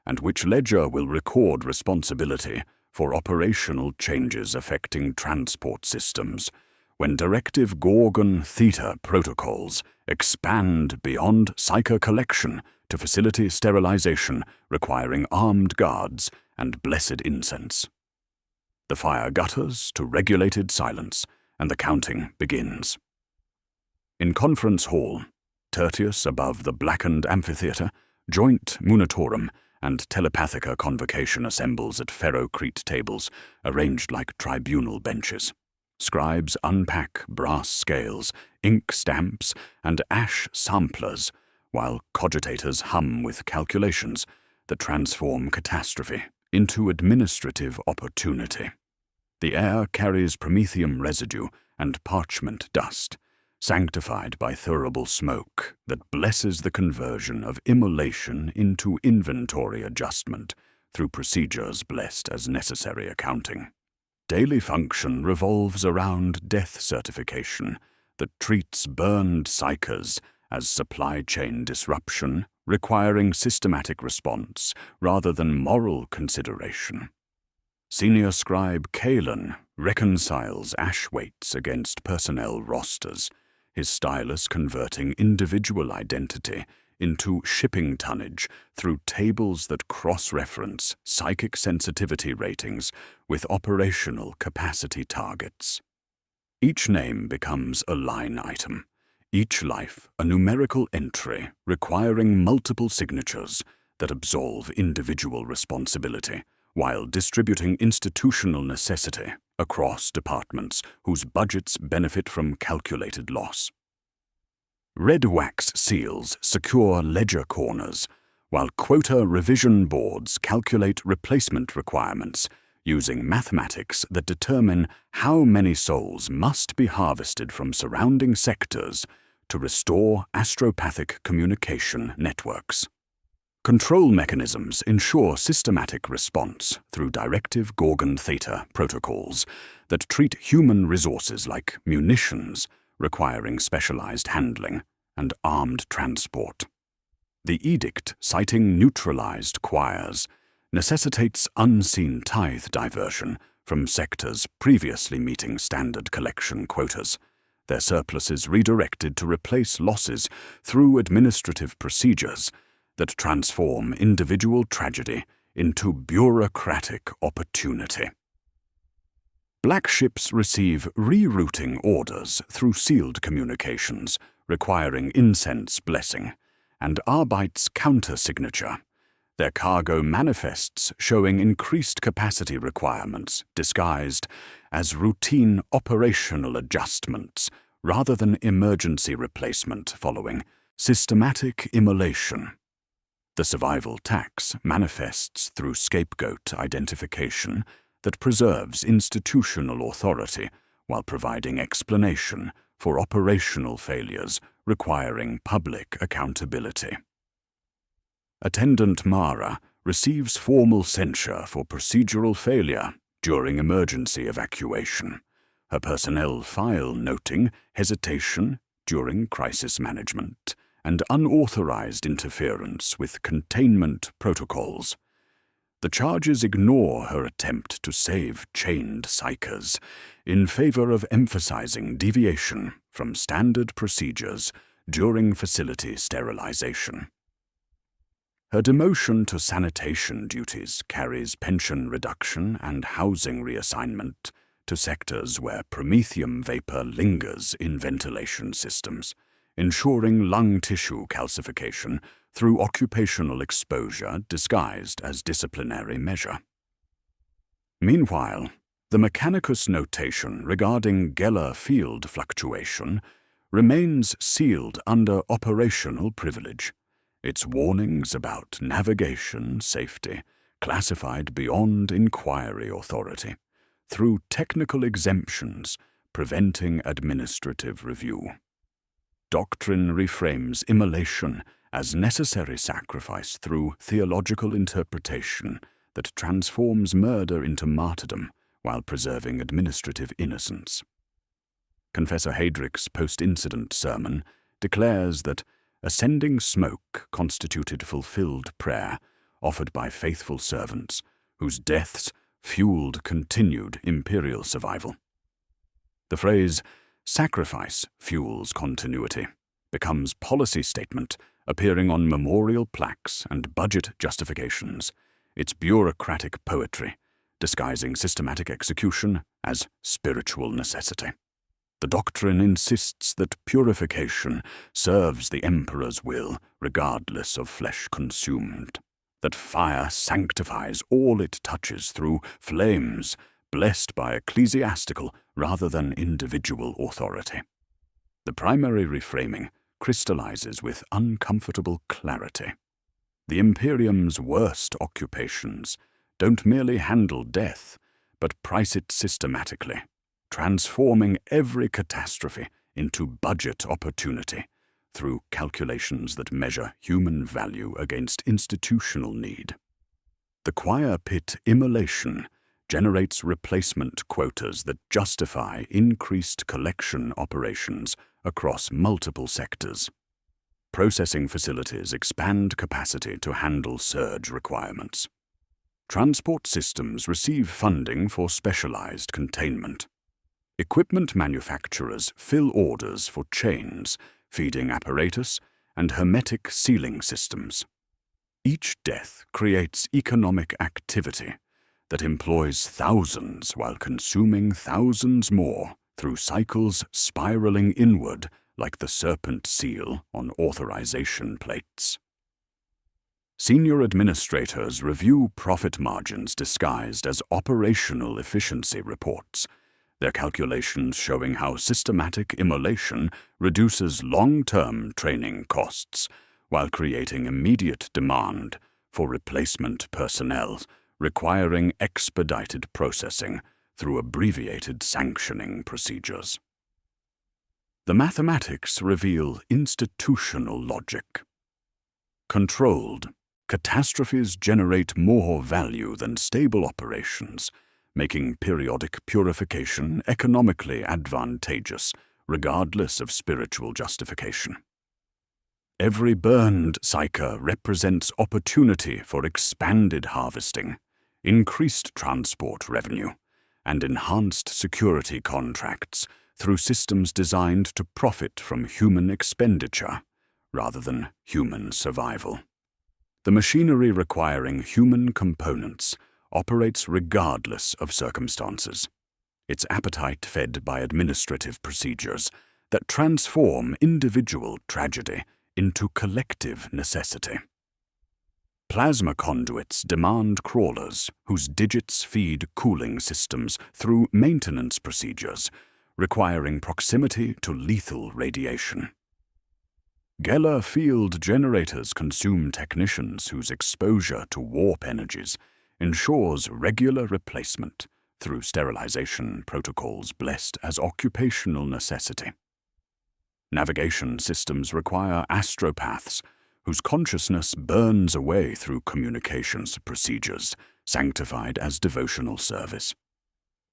And which ledger will record responsibility for operational changes affecting transport systems when Directive Gorgon Theta protocols expand beyond psyker collection to facility sterilization requiring armed guards and blessed incense? The fire gutters to regulated silence, and the counting begins. In Conference Hall, Tertius above the blackened amphitheatre, joint munitorum and telepathica convocation assembles at ferrocrete tables arranged like tribunal benches. Scribes unpack brass scales, ink stamps, and ash samplers, while cogitators hum with calculations that transform catastrophe into administrative opportunity. The air carries promethium residue and parchment dust, sanctified by thurible smoke that blesses the conversion of immolation into inventory adjustment through procedures blessed as necessary accounting. Daily function revolves around death certification that treats burned psychers as supply chain disruption, requiring systematic response rather than moral consideration. Senior scribe Kalen reconciles ash weights against personnel rosters, his stylus converting individual identity into shipping tonnage through tables that cross-reference psychic sensitivity ratings with operational capacity targets. Each name becomes a line item, each life a numerical entry requiring multiple signatures that absolve individual responsibility, while distributing institutional necessity across departments whose budgets benefit from calculated loss. Red wax seals secure ledger corners, while quota revision boards calculate replacement requirements using mathematics that determine how many souls must be harvested from surrounding sectors to restore astropathic communication networks. Control mechanisms ensure systematic response through Directive Gorgon Theta protocols that treat human resources like munitions, requiring specialized handling, and armed transport. The edict citing neutralized choirs necessitates unseen tithe diversion from sectors previously meeting standard collection quotas, their surpluses redirected to replace losses through administrative procedures that transform individual tragedy into bureaucratic opportunity. Black ships receive rerouting orders through sealed communications requiring incense blessing and Arbite's counter-signature, their cargo manifests showing increased capacity requirements disguised as routine operational adjustments rather than emergency replacement following systematic immolation. The survival tax manifests through scapegoat identification that preserves institutional authority while providing explanation for operational failures requiring public accountability. Attendant Mara receives formal censure for procedural failure during emergency evacuation, her personnel file noting hesitation during crisis management and unauthorized interference with containment protocols. The charges ignore her attempt to save chained psychers in favor of emphasizing deviation from standard procedures during facility sterilization. Her demotion to sanitation duties carries pension reduction and housing reassignment to sectors where promethium vapor lingers in ventilation systems, ensuring lung tissue calcification through occupational exposure disguised as disciplinary measure. Meanwhile, the Mechanicus notation regarding Geller field fluctuation remains sealed under operational privilege, its warnings about navigation safety classified beyond inquiry authority, through technical exemptions preventing administrative review. doctrine reframes immolation as necessary sacrifice through theological interpretation that transforms murder into martyrdom while preserving administrative innocence. Confessor Heydrich's post-incident sermon declares that ascending smoke constituted fulfilled prayer offered by faithful servants whose deaths fueled continued imperial survival. The phrase, "sacrifice fuels continuity," becomes policy statement appearing on memorial plaques and budget justifications, its bureaucratic poetry disguising systematic execution as spiritual necessity. The doctrine insists that purification serves the emperor's will regardless of flesh consumed, that fire sanctifies all it touches through flames blessed by ecclesiastical rather than individual authority. The primary reframing crystallizes with uncomfortable clarity. The Imperium's worst occupations don't merely handle death, but price it systematically, transforming every catastrophe into budget opportunity through calculations that measure human value against institutional need. The choir pit immolation generates replacement quotas that justify increased collection operations across multiple sectors. Processing facilities expand capacity to handle surge requirements. Transport systems receive funding for specialized containment. Equipment manufacturers fill orders for chains, feeding apparatus, and hermetic sealing systems. Each death creates economic activity that employs thousands while consuming thousands more through cycles spiraling inward like the serpent seal on authorization plates. Senior administrators review profit margins disguised as operational efficiency reports, their calculations showing how systematic immolation reduces long-term training costs while creating immediate demand for replacement personnel, requiring expedited processing through abbreviated sanctioning procedures. The mathematics reveal institutional logic. Controlled, catastrophes generate more value than stable operations, making periodic purification economically advantageous, regardless of spiritual justification. Every burned psyche represents opportunity for expanded harvesting, increased transport revenue, and enhanced security contracts through systems designed to profit from human expenditure rather than human survival. The machinery requiring human components operates regardless of circumstances, its appetite fed by administrative procedures that transform individual tragedy into collective necessity. Plasma conduits demand crawlers whose digits feed cooling systems through maintenance procedures, requiring proximity to lethal radiation. Geller field generators consume technicians whose exposure to warp energies ensures regular replacement through sterilization protocols blessed as occupational necessity. Navigation systems require astropaths whose consciousness burns away through communications procedures sanctified as devotional service.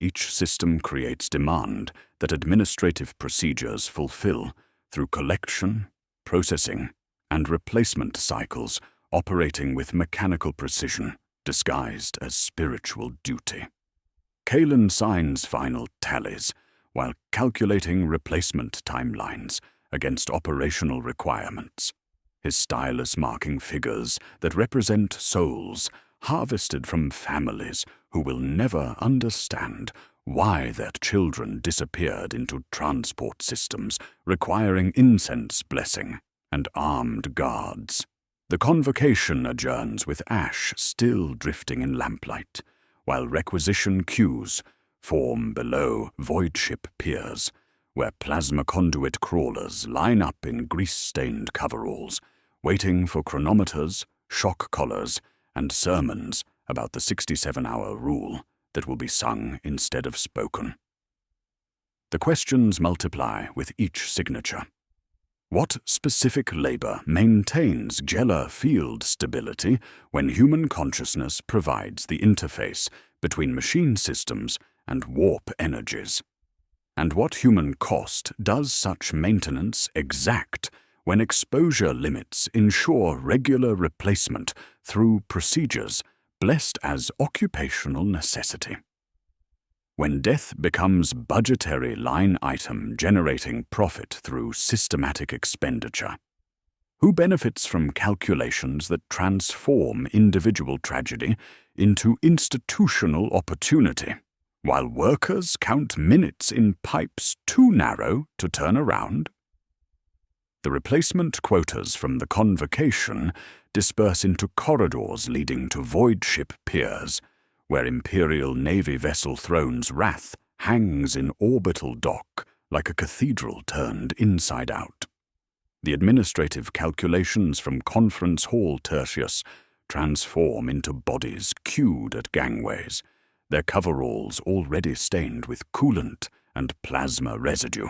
Each system creates demand that administrative procedures fulfill through collection, processing, and replacement cycles operating with mechanical precision disguised as spiritual duty. Kalen signs final tallies while calculating replacement timelines against operational requirements, his stylus marking figures that represent souls harvested from families who will never understand why their children disappeared into transport systems requiring incense blessing and armed guards. The convocation adjourns with ash still drifting in lamplight, while requisition queues form below voidship piers, where plasma conduit crawlers line up in grease-stained coveralls, waiting for chronometers, shock collars, and sermons about the 67-hour rule that will be sung instead of spoken. The questions multiply with each signature. What specific labor maintains gellar field stability when human consciousness provides the interface between machine systems and warp energies? And what human cost does such maintenance exact when exposure limits ensure regular replacement through procedures blessed as occupational necessity? When death becomes budgetary line item generating profit through systematic expenditure, who benefits from calculations that transform individual tragedy into institutional opportunity, while workers count minutes in pipes too narrow to turn around? The replacement quotas from the convocation disperse into corridors leading to void ship piers, where Imperial Navy vessel Throne's wrath hangs in orbital dock like a cathedral turned inside out. The administrative calculations from Conference Hall Tertius transform into bodies queued at gangways, their coveralls already stained with coolant and plasma residue.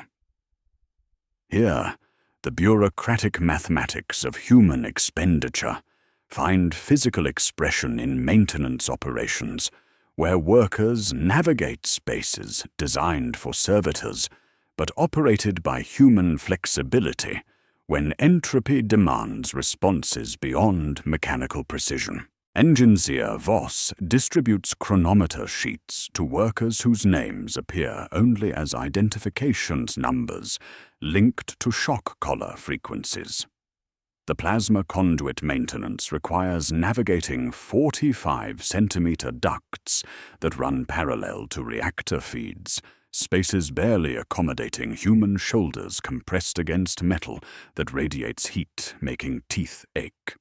Here, the bureaucratic mathematics of human expenditure find physical expression in maintenance operations, where workers navigate spaces designed for servitors, but operated by human flexibility when entropy demands responses beyond mechanical precision. Engineer Voss distributes chronometer sheets to workers whose names appear only as identifications numbers linked to shock collar frequencies. The plasma conduit maintenance requires navigating 45-centimeter ducts that run parallel to reactor feeds, spaces barely accommodating human shoulders compressed against metal that radiates heat, making teeth ache.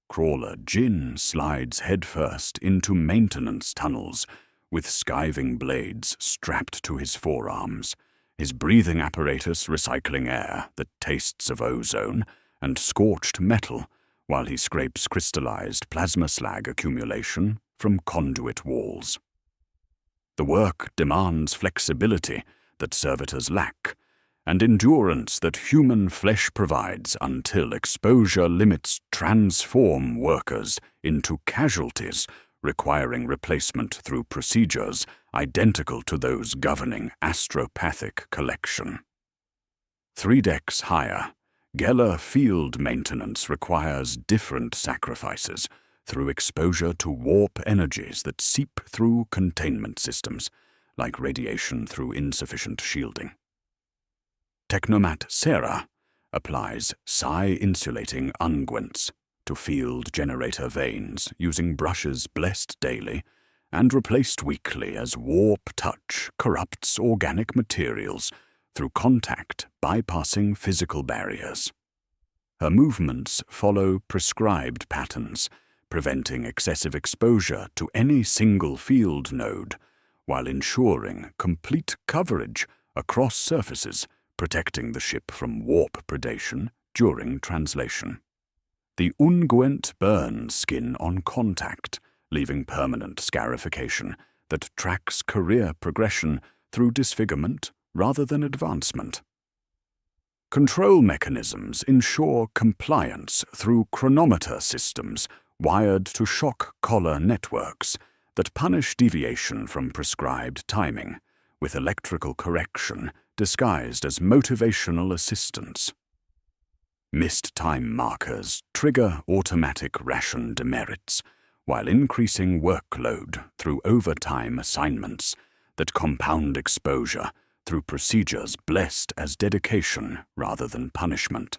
Crawler Jin slides headfirst into maintenance tunnels, with skiving blades strapped to his forearms, his breathing apparatus recycling air that tastes of ozone and scorched metal while he scrapes crystallized plasma slag accumulation from conduit walls. The work demands flexibility that servitors lack, and endurance that human flesh provides until exposure limits transform workers into casualties, requiring replacement through procedures identical to those governing astropathic collection. 3 decks higher, gellar field maintenance requires different sacrifices through exposure to warp energies that seep through containment systems, like radiation through insufficient shielding. Technomat Sarah applies psi-insulating unguents to field generator vanes using brushes blessed daily and replaced weekly as warp touch corrupts organic materials through contact bypassing physical barriers. Her movements follow prescribed patterns, preventing excessive exposure to any single field node, while ensuring complete coverage across surfaces, protecting the ship from warp predation during translation. The unguent burns skin on contact, leaving permanent scarification that tracks career progression through disfigurement rather than advancement. Control mechanisms ensure compliance through chronometer systems wired to shock collar networks that punish deviation from prescribed timing, with electrical correction disguised as motivational assistance. Missed time markers trigger automatic ration demerits, while increasing workload through overtime assignments that compound exposure through procedures blessed as dedication rather than punishment.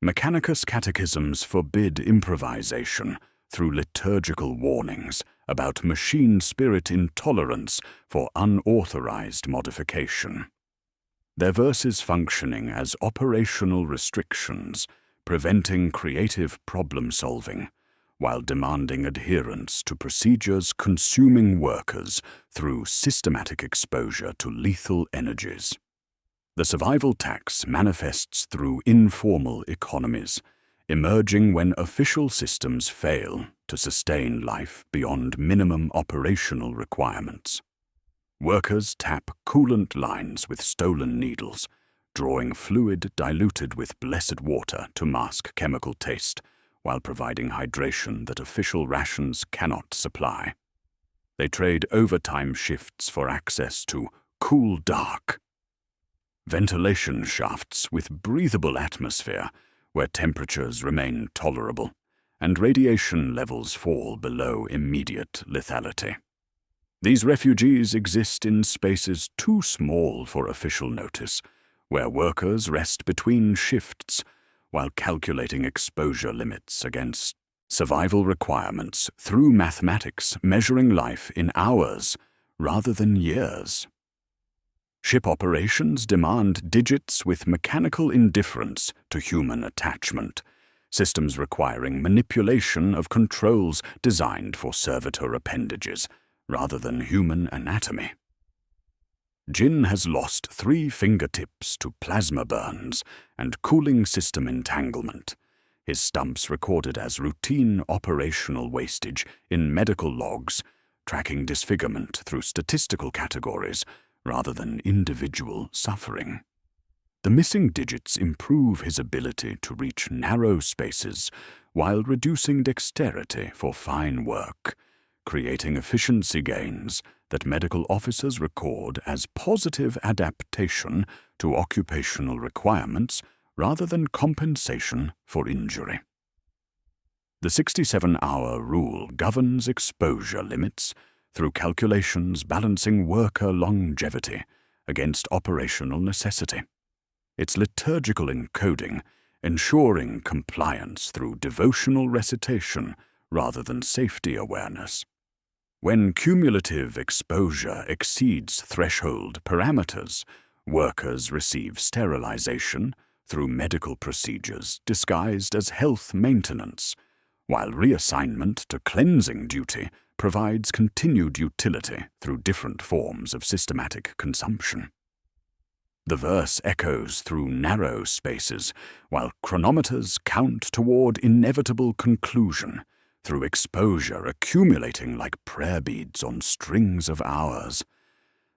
Mechanicus catechisms forbid improvisation through liturgical warnings about machine spirit intolerance for unauthorized modification. Their verses functioning as operational restrictions, preventing creative problem-solving, while demanding adherence to procedures consuming workers through systematic exposure to lethal energies. The survival tax manifests through informal economies, emerging when official systems fail to sustain life beyond minimum operational requirements. Workers tap coolant lines with stolen needles, drawing fluid diluted with blessed water to mask chemical taste, while providing hydration that official rations cannot supply. They trade overtime shifts for access to cool dark, ventilation shafts with breathable atmosphere where temperatures remain tolerable and radiation levels fall below immediate lethality. These refugees exist in spaces too small for official notice, where workers rest between shifts while calculating exposure limits against survival requirements through mathematics, measuring life in hours rather than years. Ship operations demand digits with mechanical indifference to human attachment, systems requiring manipulation of controls designed for servitor appendages rather than human anatomy. Jin has lost 3 fingertips to plasma burns and cooling system entanglement, his stumps recorded as routine operational wastage in medical logs, tracking disfigurement through statistical categories rather than individual suffering. The missing digits improve his ability to reach narrow spaces while reducing dexterity for fine work, creating efficiency gains that medical officers record as positive adaptation to occupational requirements rather than compensation for injury. The 67-hour rule governs exposure limits through calculations balancing worker longevity against operational necessity. Its liturgical encoding ensuring compliance through devotional recitation rather than safety awareness. When cumulative exposure exceeds threshold parameters, workers receive sterilization through medical procedures disguised as health maintenance, while reassignment to cleansing duty provides continued utility through different forms of systematic consumption. The verse echoes through narrow spaces, while chronometers count toward inevitable conclusion, through exposure accumulating like prayer beads on strings of hours.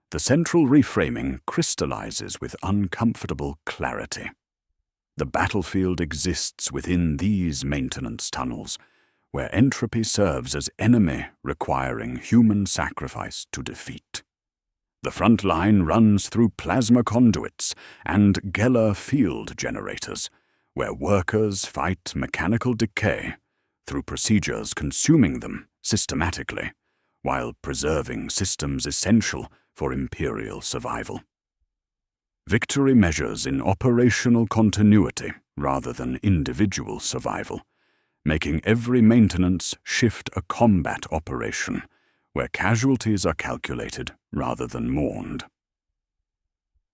The central reframing crystallizes with uncomfortable clarity. The battlefield exists within these maintenance tunnels, where entropy serves as enemy requiring human sacrifice to defeat. The front line runs through plasma conduits and Geller field generators, where workers fight mechanical decay through procedures consuming them systematically, while preserving systems essential for Imperial survival. Victory measures in operational continuity rather than individual survival, making every maintenance shift a combat operation, where casualties are calculated rather than mourned.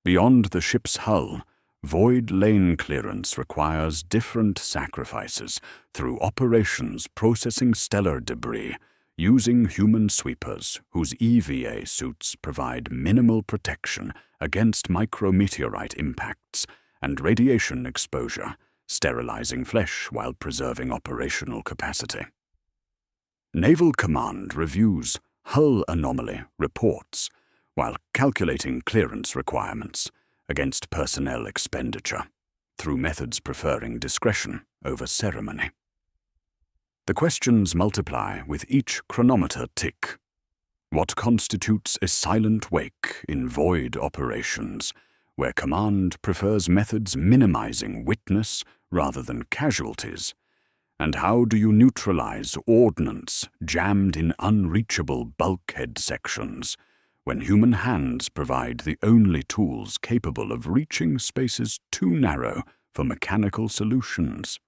Beyond the ship's hull, void lane clearance requires different sacrifices through operations processing stellar debris, using human sweepers whose EVA suits provide minimal protection against micrometeorite impacts and radiation exposure, sterilizing flesh while preserving operational capacity. Naval Command reviews hull anomaly reports while calculating clearance requirements against personnel expenditure, through methods preferring discretion over ceremony. The questions multiply with each chronometer tick. What constitutes a silent wake in void operations, where command prefers methods minimizing witness rather than casualties? And how do you neutralize ordnance jammed in unreachable bulkhead sections, when human hands provide the only tools capable of reaching spaces too narrow for mechanical solutions?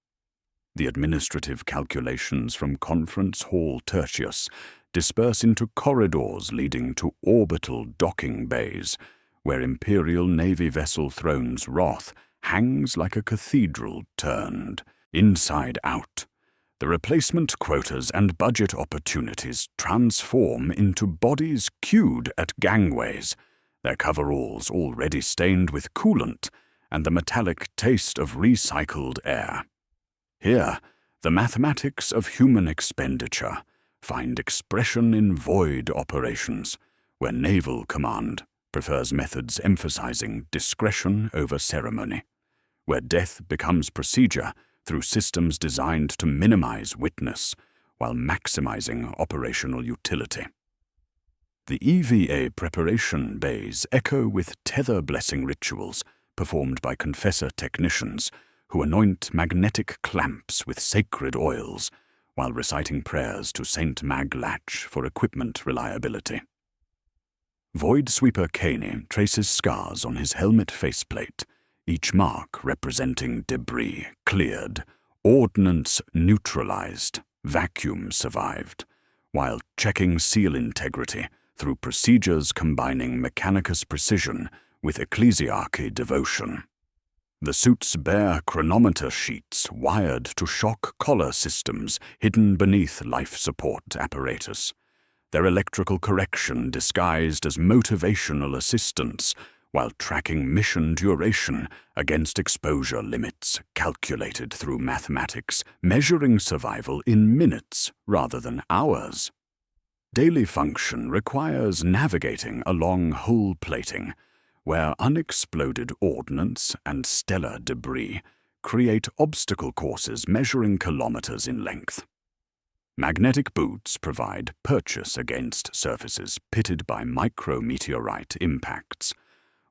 The administrative calculations from Conference Hall Tertius disperse into corridors leading to orbital docking bays, where Imperial Navy vessel Throne's wrath hangs like a cathedral turned inside out. The replacement quotas and budget opportunities transform into bodies queued at gangways, their coveralls already stained with coolant and the metallic taste of recycled air. Here, the mathematics of human expenditure find expression in void operations, where Naval Command prefers methods emphasizing discretion over ceremony, where death becomes procedure through systems designed to minimize witness while maximizing operational utility. The EVA preparation bays echo with tether blessing rituals performed by confessor technicians who anoint magnetic clamps with sacred oils while reciting prayers to Saint Mag Latch for equipment reliability. Void Sweeper Caney traces scars on his helmet faceplate, each mark representing debris cleared, ordnance neutralized, vacuum survived, while checking seal integrity through procedures combining mechanicus precision with ecclesiarchy devotion. The suits bear chronometer sheets wired to shock collar systems hidden beneath life support apparatus, their electrical correction disguised as motivational assistance while tracking mission duration against exposure limits calculated through mathematics, measuring survival in minutes rather than hours. Daily function requires navigating along hull plating, where unexploded ordnance and stellar debris create obstacle courses measuring kilometers in length. Magnetic boots provide purchase against surfaces pitted by micrometeorite impacts,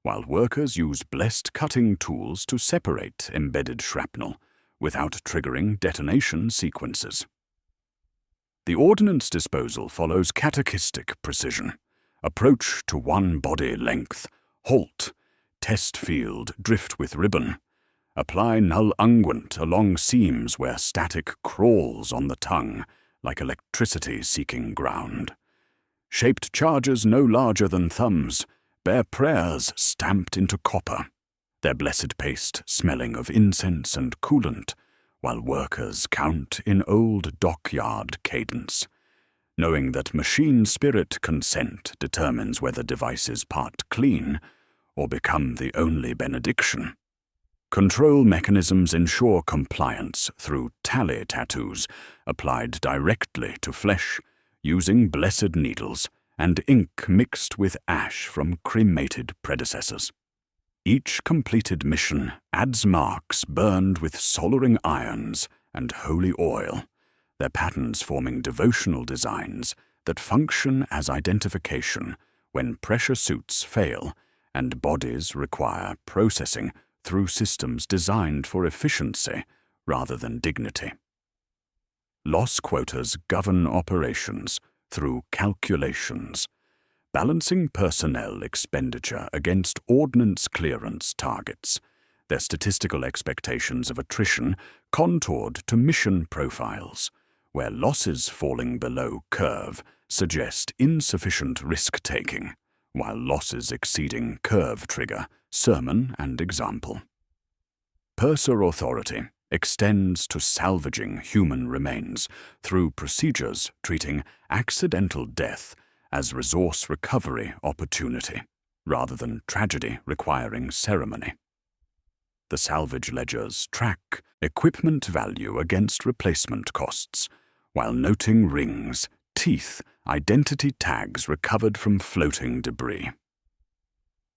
while workers use blessed cutting tools to separate embedded shrapnel without triggering detonation sequences. The ordnance disposal follows catechistic precision. Approach to one body length. Halt. Test field. Drift with ribbon. Apply null unguent along seams where static crawls on the tongue, like electricity seeking ground. Shaped charges no larger than thumbs bear prayers stamped into copper, their blessed paste smelling of incense and coolant, while workers count in old dockyard cadence, knowing that machine spirit consent determines whether devices part clean or become the only benediction. Control mechanisms ensure compliance through tally tattoos applied directly to flesh, using blessed needles and ink mixed with ash from cremated predecessors. Each completed mission adds marks burned with soldering irons and holy oil, their patterns forming devotional designs that function as identification when pressure suits fail and bodies require processing through systems designed for efficiency rather than dignity. Loss quotas govern operations through calculations, balancing personnel expenditure against ordnance clearance targets, their statistical expectations of attrition contoured to mission profiles, where losses falling below curve suggest insufficient risk-taking, while losses exceeding curve trigger sermon and example. Purser authority extends to salvaging human remains through procedures treating accidental death as resource recovery opportunity, rather than tragedy requiring ceremony. The salvage ledgers track equipment value against replacement costs, while noting rings, teeth, identity tags recovered from floating debris.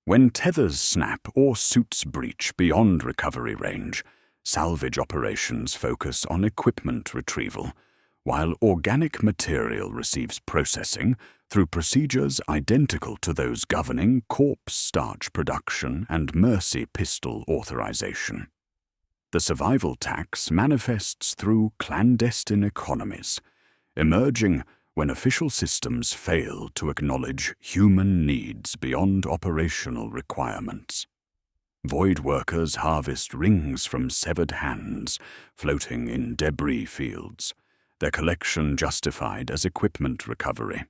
When tethers snap or suits breach beyond recovery range, salvage operations focus on equipment retrieval, while organic material receives processing through procedures identical to those governing corpse starch production and mercy pistol authorization. The survival tax manifests through clandestine economies, emerging when official systems fail to acknowledge human needs beyond operational requirements. Void workers harvest rings from severed hands floating in debris fields, their collection justified as equipment recovery,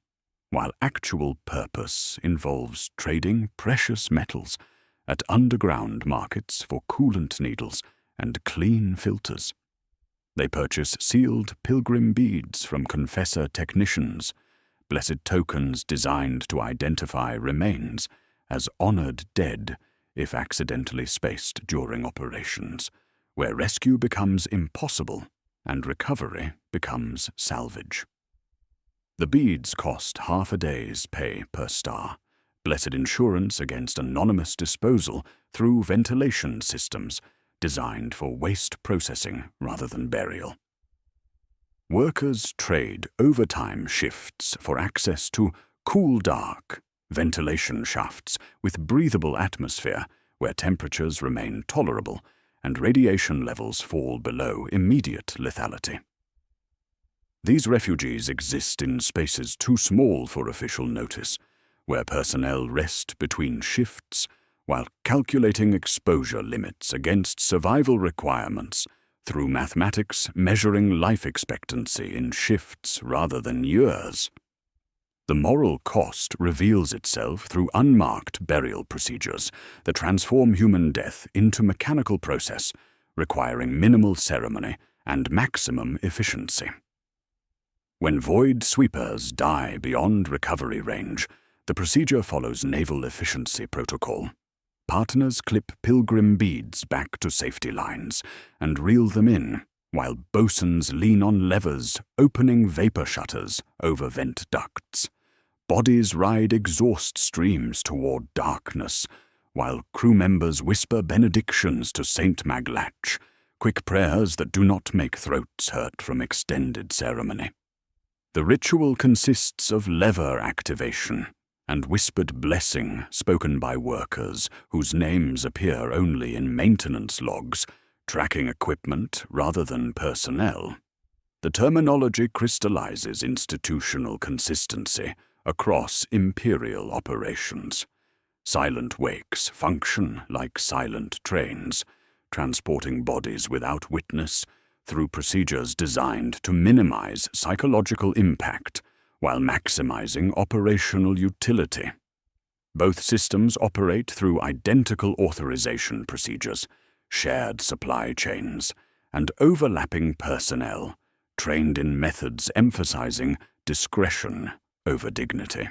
while actual purpose involves trading precious metals at underground markets for coolant needles and clean filters. They purchase sealed pilgrim beads from confessor technicians, blessed tokens designed to identify remains as honored dead if accidentally spaced during operations, where rescue becomes impossible and recovery becomes salvage. The beads cost half a day's pay per star, blessed insurance against anonymous disposal through ventilation systems designed for waste processing rather than burial. Workers trade overtime shifts for access to cool dark ventilation shafts with breathable atmosphere where temperatures remain tolerable and radiation levels fall below immediate lethality. These refugees exist in spaces too small for official notice, where personnel rest between shifts while calculating exposure limits against survival requirements through mathematics measuring life expectancy in shifts rather than years. The moral cost reveals itself through unmarked burial procedures that transform human death into mechanical process, requiring minimal ceremony and maximum efficiency. When void sweepers die beyond recovery range, the procedure follows naval efficiency protocol. Partners clip pilgrim beads back to safety lines and reel them in, while bosuns lean on levers opening vapor shutters over vent ducts. Bodies ride exhaust streams toward darkness, while crew members whisper benedictions to Saint Maglatch, quick prayers that do not make throats hurt from extended ceremony. The ritual consists of lever activation and whispered blessing spoken by workers whose names appear only in maintenance logs, tracking equipment rather than personnel. The terminology crystallizes institutional consistency across Imperial operations. Silent wakes function like silent trains, transporting bodies without witness through procedures designed to minimize psychological impact while maximizing operational utility. Both systems operate through identical authorization procedures, shared supply chains, and overlapping personnel, trained in methods emphasizing discretion over dignity.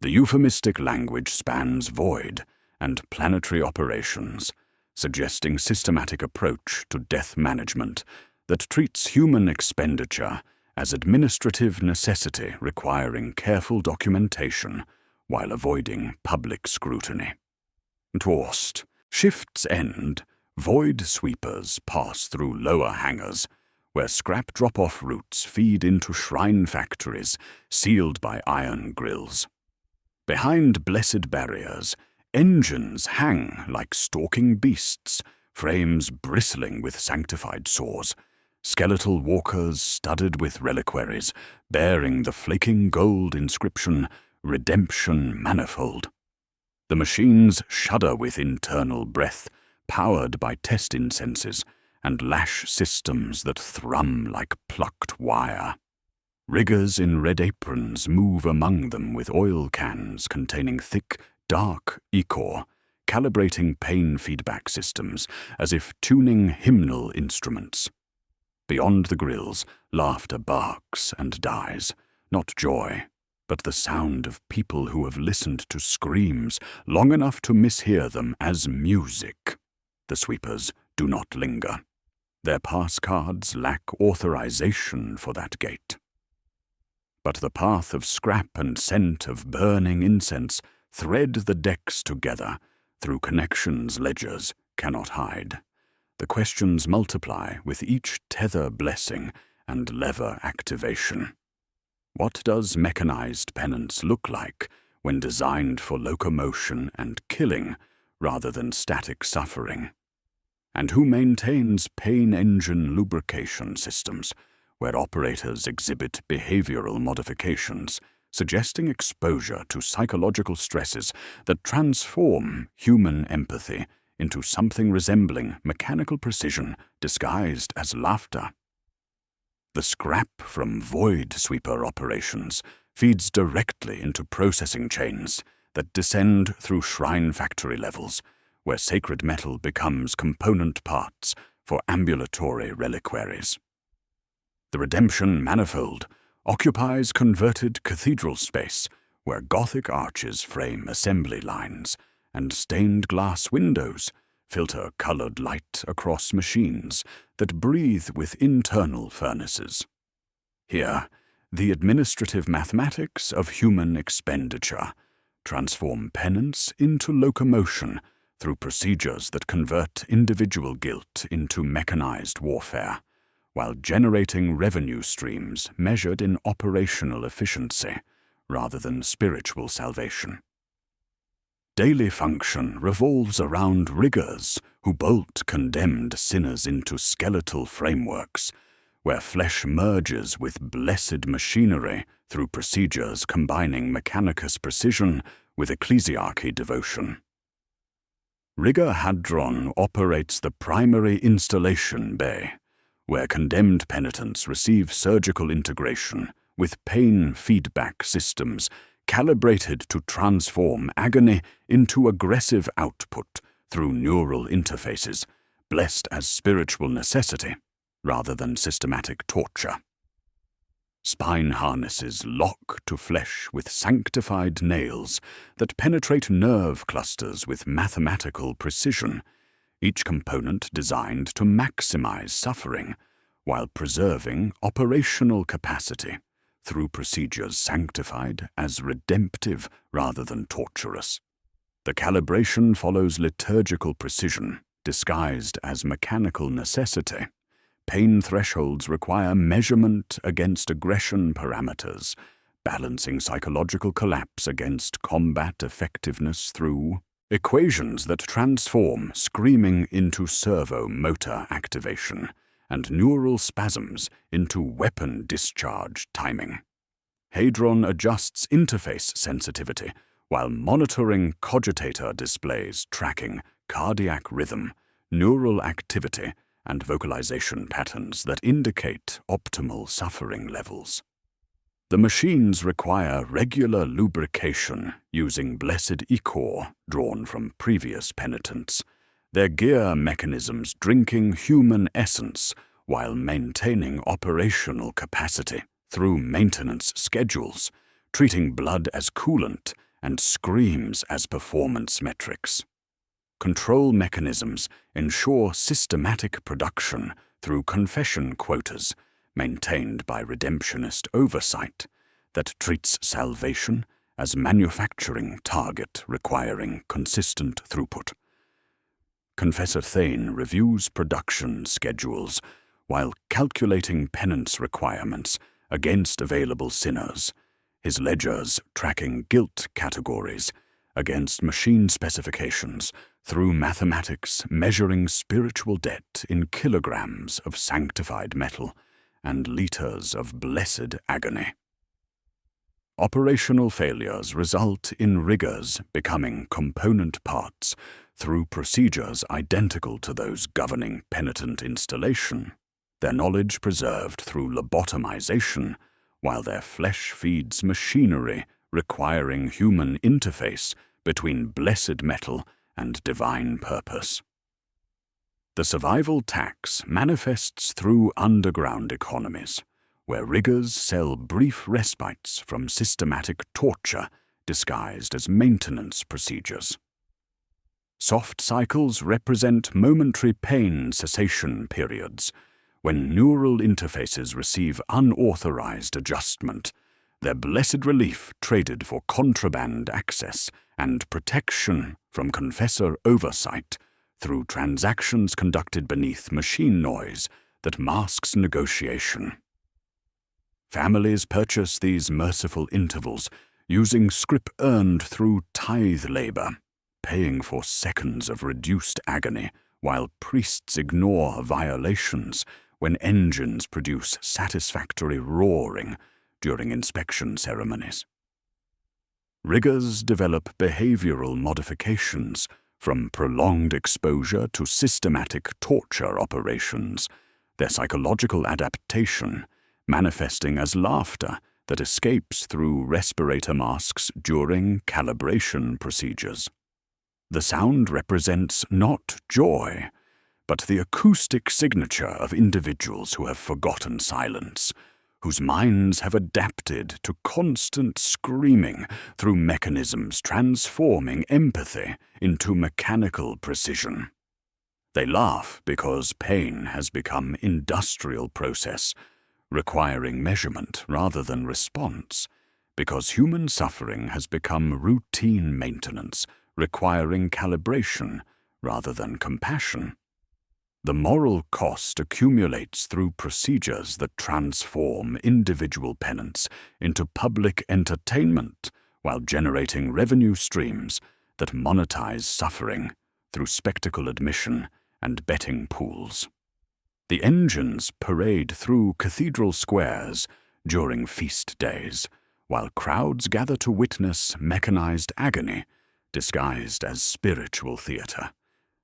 The euphemistic language spans void and planetary operations, suggesting systematic approach to death management that treats human expenditure as administrative necessity requiring careful documentation while avoiding public scrutiny. Towarst shifts end, void sweepers pass through lower hangars, where scrap drop-off routes feed into shrine factories sealed by iron grills. Behind blessed barriers, engines hang like stalking beasts, frames bristling with sanctified saws, skeletal walkers studded with reliquaries, bearing the flaking gold inscription, Redemption Manifold. The machines shudder with internal breath, powered by test incenses and lash systems that thrum like plucked wire. Riggers in red aprons move among them with oil cans containing thick, dark ichor, calibrating pain feedback systems as if tuning hymnal instruments. Beyond the grills, laughter barks and dies, not joy, but the sound of people who have listened to screams long enough to mishear them as music. The sweepers do not linger. Their pass cards lack authorization for that gate. But the path of scrap and scent of burning incense thread the decks together through connections ledgers cannot hide. The questions multiply with each tether blessing and lever activation. What does mechanized penance look like when designed for locomotion and killing rather than static suffering? And who maintains pain engine lubrication systems, where operators exhibit behavioral modifications, suggesting exposure to psychological stresses that transform human empathy into something resembling mechanical precision disguised as laughter? The scrap from void sweeper operations feeds directly into processing chains that descend through shrine factory levels, where sacred metal becomes component parts for ambulatory reliquaries. The Redemption Manifold occupies converted cathedral space, where Gothic arches frame assembly lines, and stained glass windows filter colored light across machines that breathe with internal furnaces. Here, the administrative mathematics of human expenditure transform penance into locomotion through procedures that convert individual guilt into mechanized warfare, while generating revenue streams measured in operational efficiency rather than spiritual salvation. Daily function revolves around riggers who bolt condemned sinners into skeletal frameworks, where flesh merges with blessed machinery through procedures combining mechanicus precision with ecclesiarchy devotion. Rigger Hadron operates the primary installation bay, where condemned penitents receive surgical integration with pain feedback systems calibrated to transform agony into aggressive output through neural interfaces, blessed as spiritual necessity rather than systematic torture. Spine harnesses lock to flesh with sanctified nails that penetrate nerve clusters with mathematical precision, each component designed to maximize suffering while preserving operational capacity through procedures sanctified as redemptive rather than torturous. The calibration follows liturgical precision, disguised as mechanical necessity. Pain thresholds require measurement against aggression parameters, balancing psychological collapse against combat effectiveness through equations that transform screaming into servo-motor activation and neural spasms into weapon discharge timing. Hadron adjusts interface sensitivity while monitoring cogitator displays tracking cardiac rhythm, neural activity, and vocalization patterns that indicate optimal suffering levels. The machines require regular lubrication using blessed ichor drawn from previous penitents, their gear mechanisms drinking human essence while maintaining operational capacity through maintenance schedules, treating blood as coolant and screams as performance metrics. Control mechanisms ensure systematic production through confession quotas maintained by redemptionist oversight that treats salvation as manufacturing target requiring consistent throughput. Confessor Thane reviews production schedules while calculating penance requirements against available sinners, his ledgers tracking guilt categories against machine specifications through mathematics measuring spiritual debt in kilograms of sanctified metal and liters of blessed agony. Operational failures result in riggers becoming component parts through procedures identical to those governing penitent installation, their knowledge preserved through lobotomization, while their flesh feeds machinery requiring human interface between blessed metal and divine purpose. The survival tax manifests through underground economies, where riggers sell brief respites from systematic torture disguised as maintenance procedures. Soft cycles represent momentary pain cessation periods, when neural interfaces receive unauthorized adjustment, their blessed relief traded for contraband access and protection from confessor oversight through transactions conducted beneath machine noise that masks negotiation. Families purchase these merciful intervals using scrip earned through tithe labor, paying for seconds of reduced agony while priests ignore violations when engines produce satisfactory roaring during inspection ceremonies. Riggers develop behavioral modifications from prolonged exposure to systematic torture operations, their psychological adaptation manifesting as laughter that escapes through respirator masks during calibration procedures. The sound represents not joy, but the acoustic signature of individuals who have forgotten silence, whose minds have adapted to constant screaming through mechanisms transforming empathy into mechanical precision. They laugh because pain has become industrial process, requiring measurement rather than response, because human suffering has become routine maintenance, requiring calibration rather than compassion. The moral cost accumulates through procedures that transform individual penance into public entertainment while generating revenue streams that monetize suffering through spectacle admission and betting pools. The engines parade through cathedral squares during feast days, while crowds gather to witness mechanized agony disguised as spiritual theater,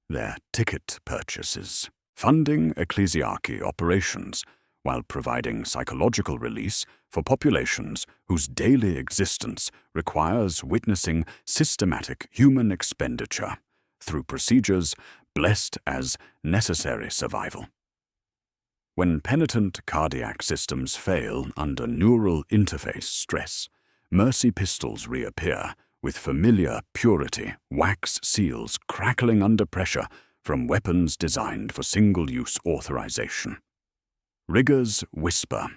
their ticket purchases funding ecclesiarchy operations while providing psychological release for populations whose daily existence requires witnessing systematic human expenditure through procedures blessed as necessary survival. When penitent cardiac systems fail under neural interface stress, mercy pistols reappear with familiar purity wax seals crackling under pressure from weapons designed for single-use authorization. Riggers whisper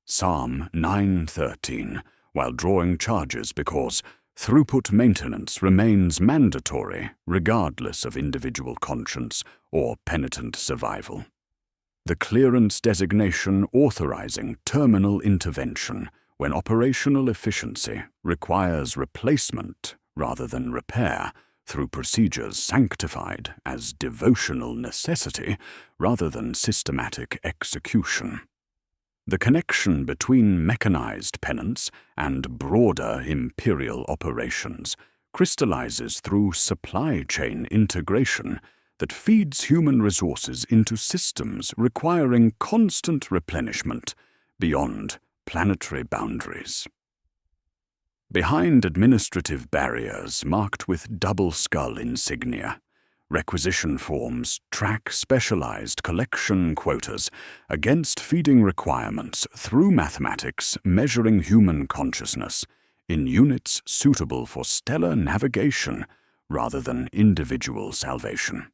Psalm 9:13 while drawing charges because throughput maintenance remains mandatory regardless of individual conscience or penitent survival. The clearance designation authorizing terminal intervention when operational efficiency requires replacement rather than repair through procedures sanctified as devotional necessity rather than systematic execution. The connection between mechanized penance and broader imperial operations crystallizes through supply chain integration that feeds human resources into systems requiring constant replenishment beyond planetary boundaries. Behind administrative barriers marked with double skull insignia, requisition forms track specialized collection quotas against feeding requirements through mathematics measuring human consciousness in units suitable for stellar navigation rather than individual salvation.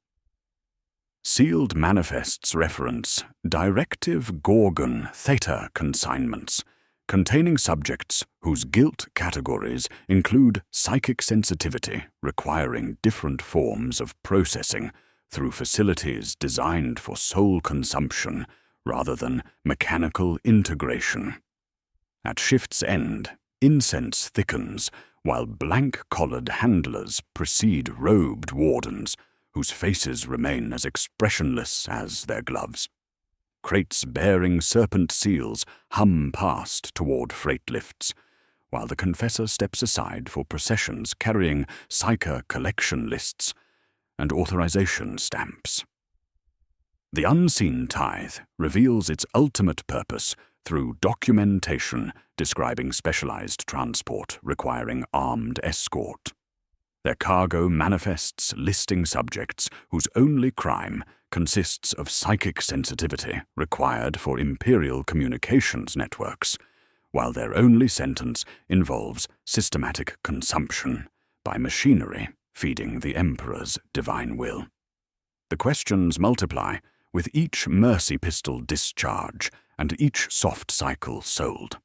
Sealed manifests reference Directive Gorgon Theta consignments, containing subjects whose guilt categories include psychic sensitivity requiring different forms of processing through facilities designed for soul consumption rather than mechanical integration. At shift's end, incense thickens while blank-collared handlers precede robed wardens whose faces remain as expressionless as their gloves. Crates bearing serpent seals hum past toward freight lifts, while the confessor steps aside for processions carrying psyker collection lists and authorization stamps. The unseen tithe reveals its ultimate purpose through documentation describing specialized transport requiring armed escort. Their cargo manifests listing subjects whose only crime consists of psychic sensitivity required for imperial communications networks, while their only sentence involves systematic consumption by machinery feeding the Emperor's divine will. The questions multiply with each mercy pistol discharge and each soft cycle sold.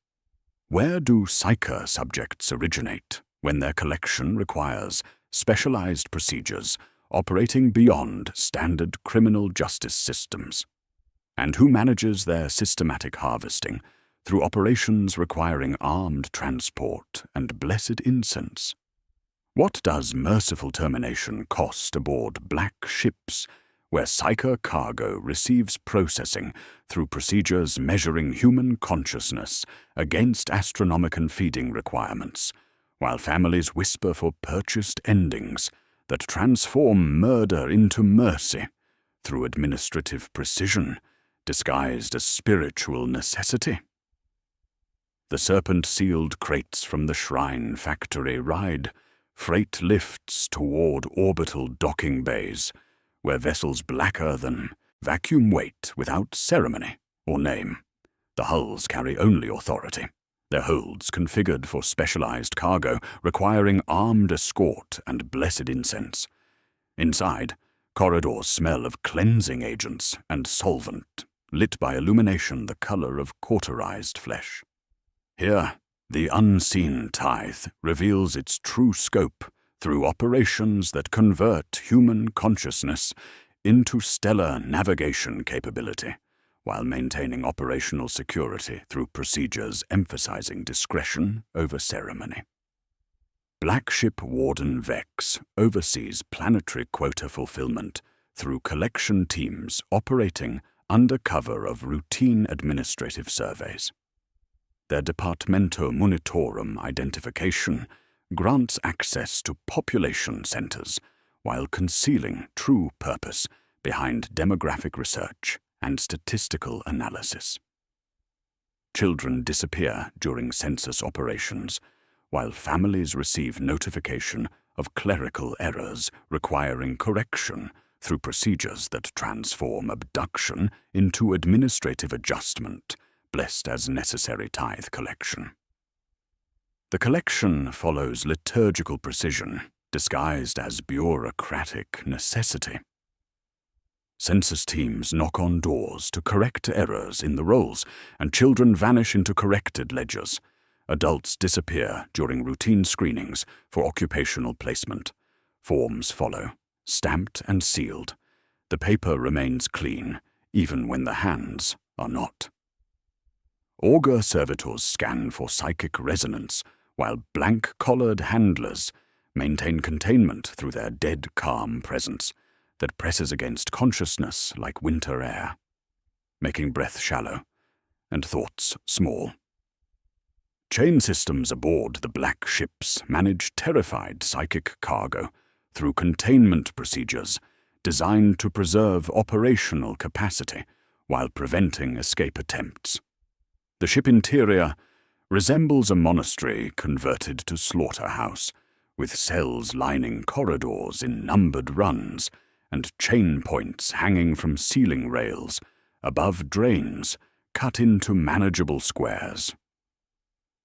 Where do psyker subjects originate when their collection requires specialized procedures operating beyond standard criminal justice systems? And who manages their systematic harvesting through operations requiring armed transport and blessed incense? What does merciful termination cost aboard black ships where psyker cargo receives processing through procedures measuring human consciousness against astronomican feeding requirements, while families whisper for purchased endings that transform murder into mercy through administrative precision disguised as spiritual necessity? The serpent-sealed crates from the shrine factory ride freight lifts toward orbital docking bays, where vessels blacker than vacuum wait without ceremony or name. The hulls carry only authority, their holds configured for specialized cargo requiring armed escort and blessed incense. Inside, corridors smell of cleansing agents and solvent, lit by illumination the color of cauterized flesh. Here, The unseen tithe reveals its true scope through operations that convert human consciousness into stellar navigation capability, while maintaining operational security through procedures emphasizing discretion over ceremony. Black Ship Warden Vex oversees planetary quota fulfillment through collection teams operating under cover of routine administrative surveys. Their Departamento Monitorum identification grants access to population centers while concealing true purpose behind demographic research and statistical analysis. Children disappear during census operations, while families receive notification of clerical errors requiring correction through procedures that transform abduction into administrative adjustment, blessed as necessary tithe collection. The collection follows liturgical precision, disguised as bureaucratic necessity. Census teams knock on doors to correct errors in the rolls, and children vanish into corrected ledgers. Adults disappear during routine screenings for occupational placement. Forms follow, stamped and sealed. The paper remains clean, even when the hands are not. Augur servitors scan for psychic resonance, while blank-collared handlers maintain containment through their dead calm presence that presses against consciousness like winter air, making breath shallow and thoughts small. Chain systems aboard the black ships manage terrified psychic cargo through containment procedures designed to preserve operational capacity while preventing escape attempts. The ship interior resembles a monastery converted to slaughterhouse, with cells lining corridors in numbered runs and chain points hanging from ceiling rails above drains cut into manageable squares.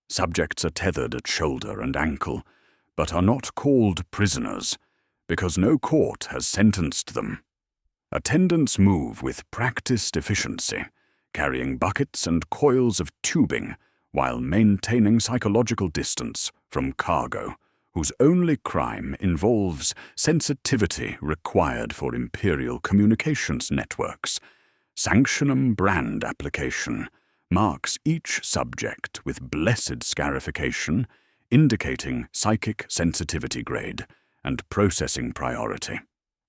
Subjects are tethered at shoulder and ankle, but are not called prisoners because no court has sentenced them. Attendants move with practiced efficiency, carrying buckets and coils of tubing while maintaining psychological distance from cargo, whose only crime involves sensitivity required for Imperial communications networks. Sanctionum brand application marks each subject with blessed scarification, indicating psychic sensitivity grade and processing priority.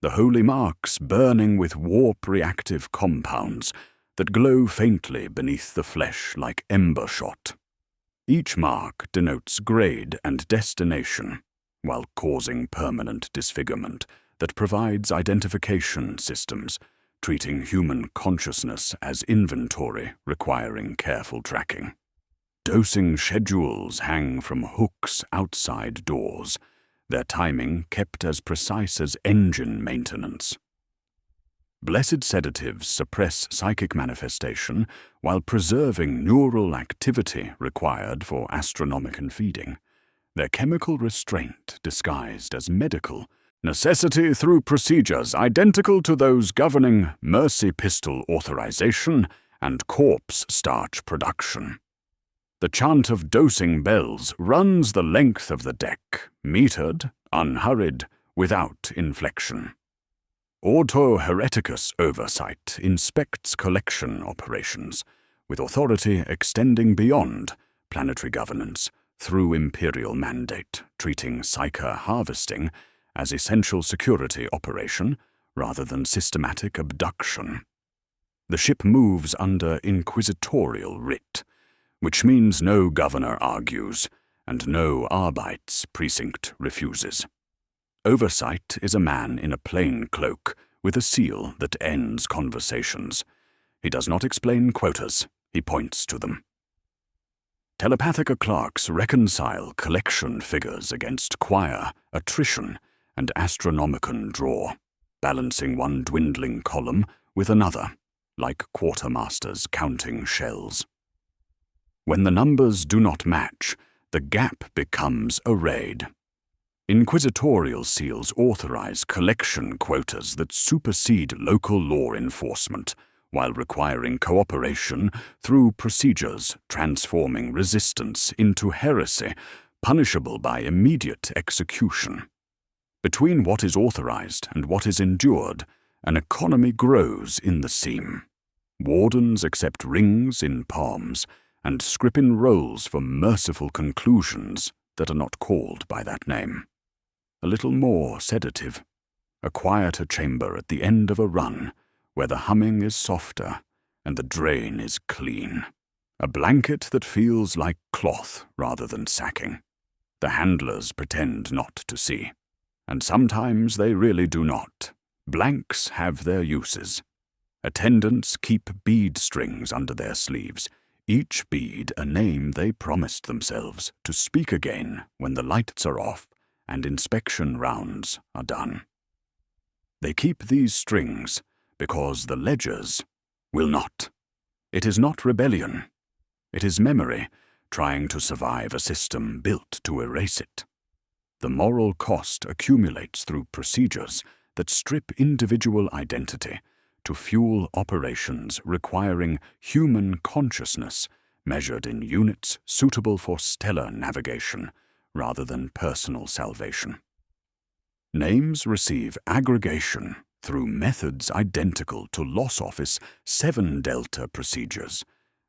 The holy marks burning with warp-reactive compounds that glow faintly beneath the flesh like ember shot. Each mark denotes grade and destination, while causing permanent disfigurement that provides identification systems, treating human consciousness as inventory requiring careful tracking. Dosing schedules hang from hooks outside doors, their timing kept as precise as engine maintenance. Blessed sedatives suppress psychic manifestation while preserving neural activity required for astronomican feeding, their chemical restraint disguised as medical necessity through procedures identical to those governing mercy pistol authorization and corpse starch production. The chant of dosing bells runs the length of the deck, metered, unhurried, without inflection. Auto Hereticus Oversight inspects collection operations, with authority extending beyond planetary governance through Imperial mandate, treating psyker harvesting as essential security operation rather than systematic abduction. The ship moves under inquisitorial writ, which means no governor argues and no Arbeits precinct refuses. Oversight is a man in a plain cloak with a seal that ends conversations. He does not explain quotas, he points to them. Telepathica clerks reconcile collection figures against choir, attrition, and astronomicon draw, balancing one dwindling column with another, like quartermasters counting shells. When the numbers do not match, the gap becomes a raid. Inquisitorial seals authorize collection quotas that supersede local law enforcement, while requiring cooperation through procedures transforming resistance into heresy, punishable by immediate execution. Between what is authorized and what is endured, an economy grows in the seam. Wardens accept rings in palms and scrip in rolls for merciful conclusions that are not called by that name. A little more sedative. A quieter chamber at the end of a run, where the humming is softer and the drain is clean. A blanket that feels like cloth rather than sacking. The handlers pretend not to see. And sometimes they really do not. Blanks have their uses. Attendants keep bead strings under their sleeves, each bead a name they promised themselves to speak again when the lights are off and inspection rounds are done. They keep these strings because the ledgers will not. It is not rebellion. It is memory trying to survive a system built to erase it. The moral cost accumulates through procedures that strip individual identity to fuel operations requiring human consciousness measured in units suitable for stellar navigation rather than personal salvation. Names receive aggregation through methods identical to Loss Office 7 Delta procedures,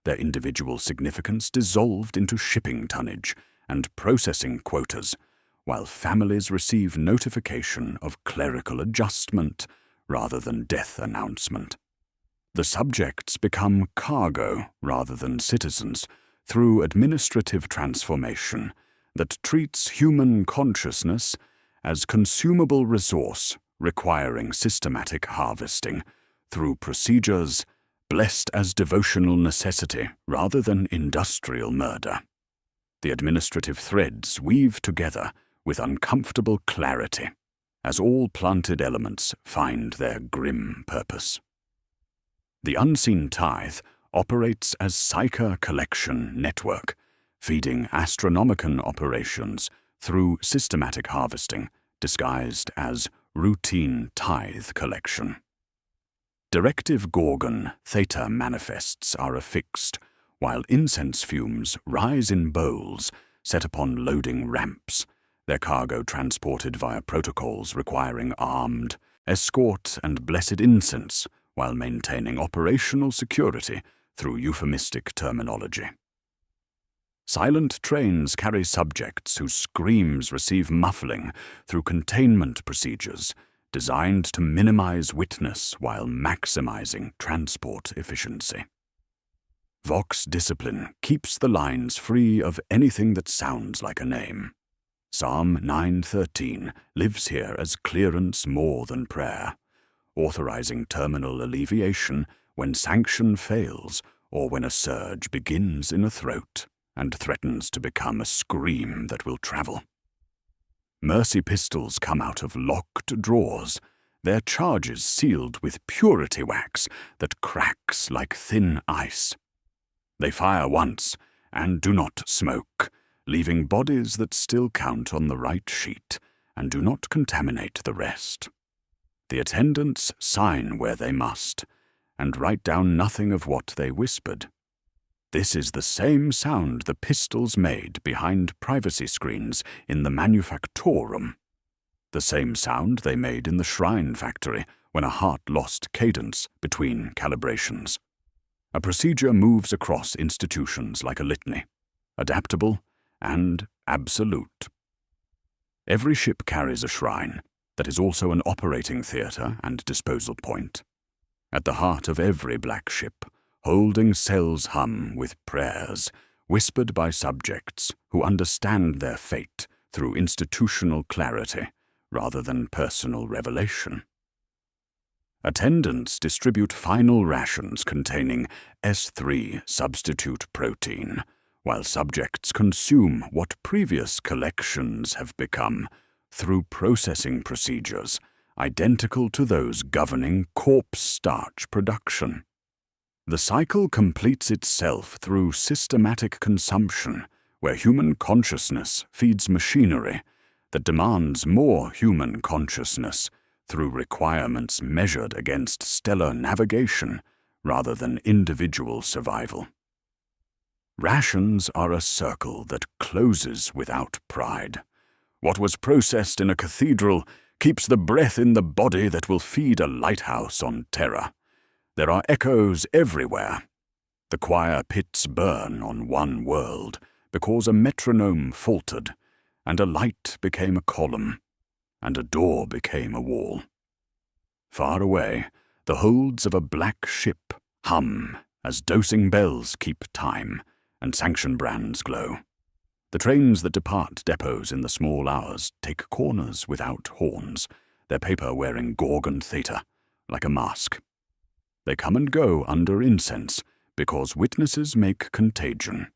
their individual significance dissolved into shipping tonnage and processing quotas, while families receive notification of clerical adjustment rather than death announcement. The subjects become cargo rather than citizens through administrative transformation that treats human consciousness as consumable resource requiring systematic harvesting through procedures blessed as devotional necessity rather than industrial murder. The administrative threads weave together with uncomfortable clarity as all planted elements find their grim purpose. The unseen tithe operates as Psyker collection network, feeding Astronomicon operations through systematic harvesting, disguised as routine tithe collection. Directive Gorgon theta manifests are affixed, while incense fumes rise in bowls set upon loading ramps, their cargo transported via protocols requiring armed, escort, and blessed incense while maintaining operational security through euphemistic terminology. Silent trains carry subjects whose screams receive muffling through containment procedures designed to minimize witness while maximizing transport efficiency. Vox Discipline keeps the lines free of anything that sounds like a name. Psalm 9:13 lives here as clearance more than prayer, authorizing terminal alleviation when sanction fails or when a surge begins in a throat and threatens to become a scream that will travel. Mercy pistols come out of locked drawers, their charges sealed with purity wax that cracks like thin ice. They fire once and do not smoke, leaving bodies that still count on the right sheet and do not contaminate the rest. The attendants sign where they must and write down nothing of what they whispered. This is the same sound the pistols made behind privacy screens in the manufactorum. The same sound they made in the shrine factory when a heart lost cadence between calibrations. A procedure moves across institutions like a litany, adaptable and absolute. Every ship carries a shrine that is also an operating theatre and disposal point. At the heart of every black ship, holding cells hum with prayers, whispered by subjects who understand their fate through institutional clarity rather than personal revelation. Attendants distribute final rations containing S3 substitute protein, while subjects consume what previous collections have become through processing procedures identical to those governing corpse starch production. The cycle completes itself through systematic consumption, where human consciousness feeds machinery that demands more human consciousness through requirements measured against stellar navigation rather than individual survival. Rations are a circle that closes without pride. What was processed in a cathedral keeps the breath in the body that will feed a lighthouse on Terra. There are echoes everywhere. The choir pits burn on one world because a metronome faltered, and a light became a column, and a door became a wall. Far away, the holds of a black ship hum as dosing bells keep time and sanction brands glow. The trains that depart depots in the small hours take corners without horns, their paper wearing Gorgon Theta, like a mask. They come and go under incense, because witnesses make contagion,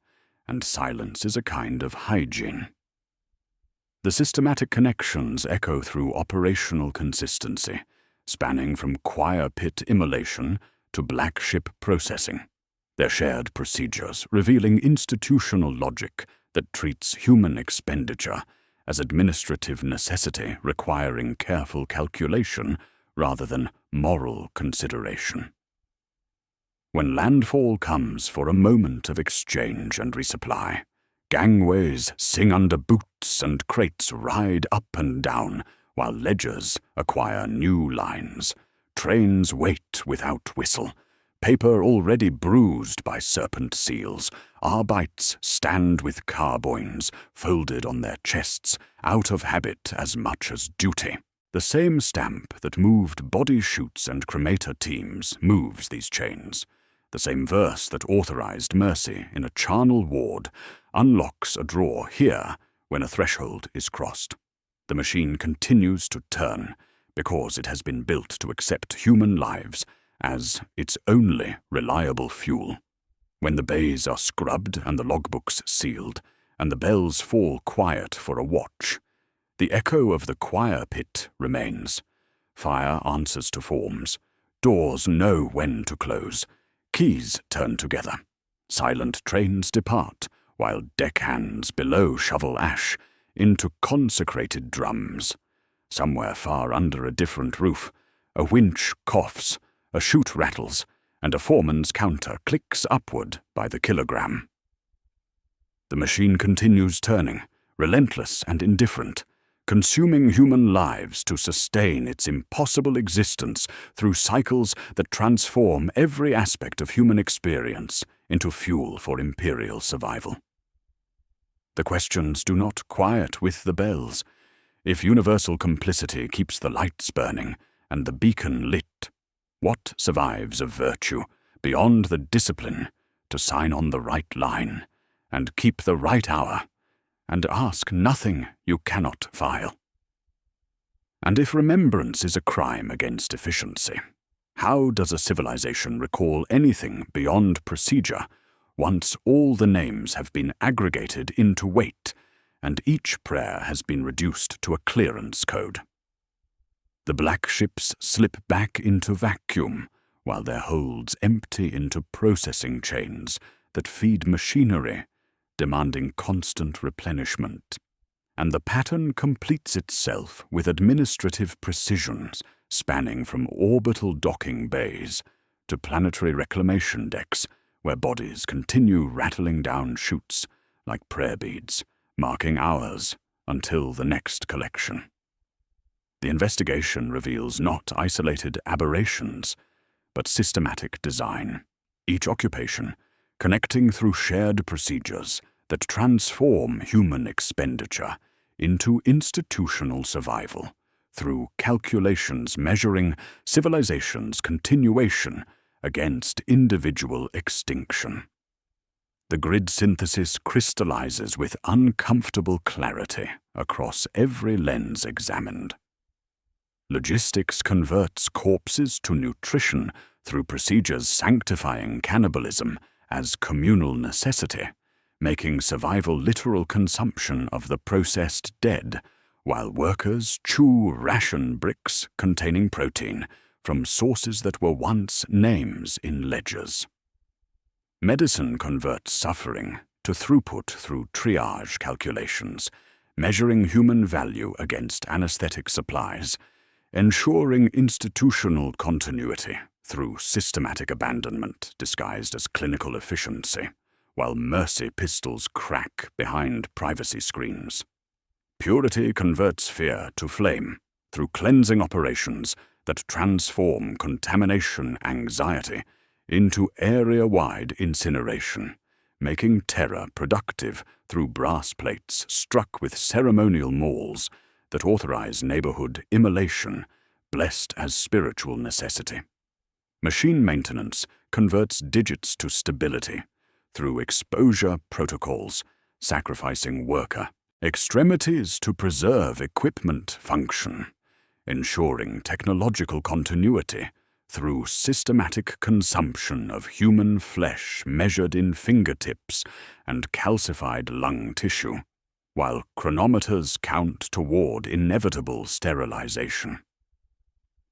and silence is a kind of hygiene. The systematic connections echo through operational consistency, spanning from choir pit immolation to black ship processing. Their shared procedures revealing institutional logic that treats human expenditure as administrative necessity requiring careful calculation rather than moral consideration. When landfall comes for a moment of exchange and resupply, gangways sing under boots and crates ride up and down while ledgers acquire new lines. Trains wait without whistle. Paper already bruised by serpent seals. Arbites stand with carboines folded on their chests, out of habit as much as duty. The same stamp that moved body chutes and cremator teams moves these chains. The same verse that authorized mercy in a charnel ward unlocks a drawer here when a threshold is crossed. The machine continues to turn because it has been built to accept human lives as its only reliable fuel. When the bays are scrubbed and the logbooks sealed, and the bells fall quiet for a watch, the echo of the choir pit remains. Fire answers to forms. Doors know when to close. Keys turn together. Silent trains depart, while deckhands below shovel ash into consecrated drums. Somewhere far under a different roof, a winch coughs, a chute rattles, and a foreman's counter clicks upward by the kilogram. The machine continues turning, relentless and indifferent, consuming human lives to sustain its impossible existence through cycles that transform every aspect of human experience into fuel for imperial survival. The questions do not quiet with the bells. If universal complicity keeps the lights burning and the beacon lit, what survives of virtue beyond the discipline to sign on the right line and keep the right hour and ask nothing you cannot file? And if remembrance is a crime against efficiency, how does a civilization recall anything beyond procedure once all the names have been aggregated into weight and each prayer has been reduced to a clearance code? The black ships slip back into vacuum while their holds empty into processing chains that feed machinery, demanding constant replenishment. And the pattern completes itself with administrative precisions spanning from orbital docking bays to planetary reclamation decks where bodies continue rattling down chutes like prayer beads, marking hours until the next collection. The investigation reveals not isolated aberrations, but systematic design, each occupation connecting through shared procedures that transform human expenditure into institutional survival, through calculations measuring civilization's continuation against individual extinction. The grid synthesis crystallizes with uncomfortable clarity across every lens examined. Logistics converts corpses to nutrition through procedures sanctifying cannibalism as communal necessity, making survival literal consumption of the processed dead, while workers chew ration bricks containing protein from sources that were once names in ledgers. Medicine converts suffering to throughput through triage calculations, measuring human value against anesthetic supplies, ensuring institutional continuity through systematic abandonment disguised as clinical efficiency, while mercy pistols crack behind privacy screens. Purity converts fear to flame through cleansing operations that transform contamination anxiety into area-wide incineration, making terror productive through brass plates struck with ceremonial mauls that authorize neighborhood immolation, blessed as spiritual necessity. Machine maintenance converts digits to stability through exposure protocols, sacrificing worker extremities to preserve equipment function, ensuring technological continuity through systematic consumption of human flesh measured in fingertips and calcified lung tissue, while chronometers count toward inevitable sterilization.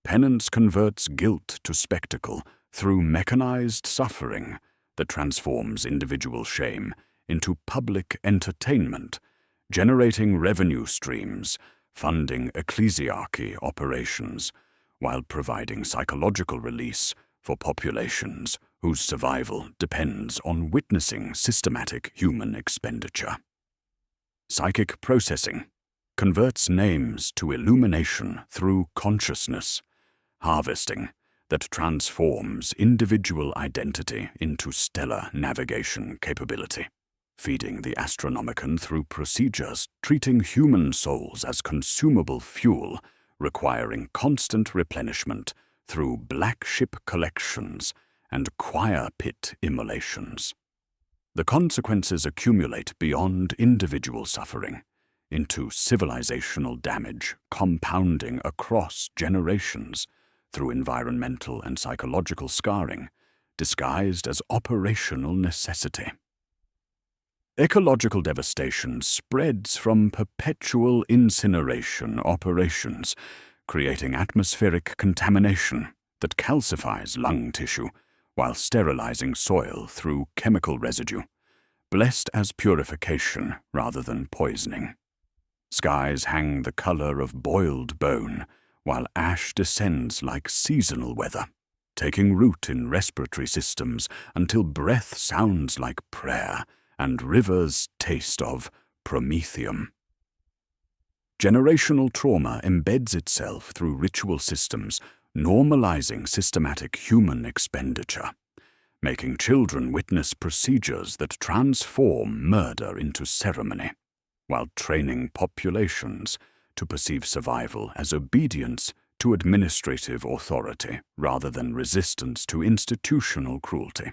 Penance converts guilt to spectacle through mechanized suffering that transforms individual shame into public entertainment, generating revenue streams, funding ecclesiarchy operations, while providing psychological release for populations whose survival depends on witnessing systematic human expenditure. Psychic processing converts names to illumination through consciousness, harvesting that transforms individual identity into stellar navigation capability, feeding the Astronomicon through procedures treating human souls as consumable fuel, requiring constant replenishment through black ship collections and choir pit immolations. The consequences accumulate beyond individual suffering into civilizational damage, compounding across generations through environmental and psychological scarring, disguised as operational necessity. Ecological devastation spreads from perpetual incineration operations, creating atmospheric contamination that calcifies lung tissue while sterilizing soil through chemical residue, blessed as purification rather than poisoning. Skies hang the color of boiled bone, while ash descends like seasonal weather, taking root in respiratory systems until breath sounds like prayer and rivers taste of promethium. Generational trauma embeds itself through ritual systems, normalizing systematic human expenditure, making children witness procedures that transform murder into ceremony, while training populations to perceive survival as obedience to administrative authority rather than resistance to institutional cruelty.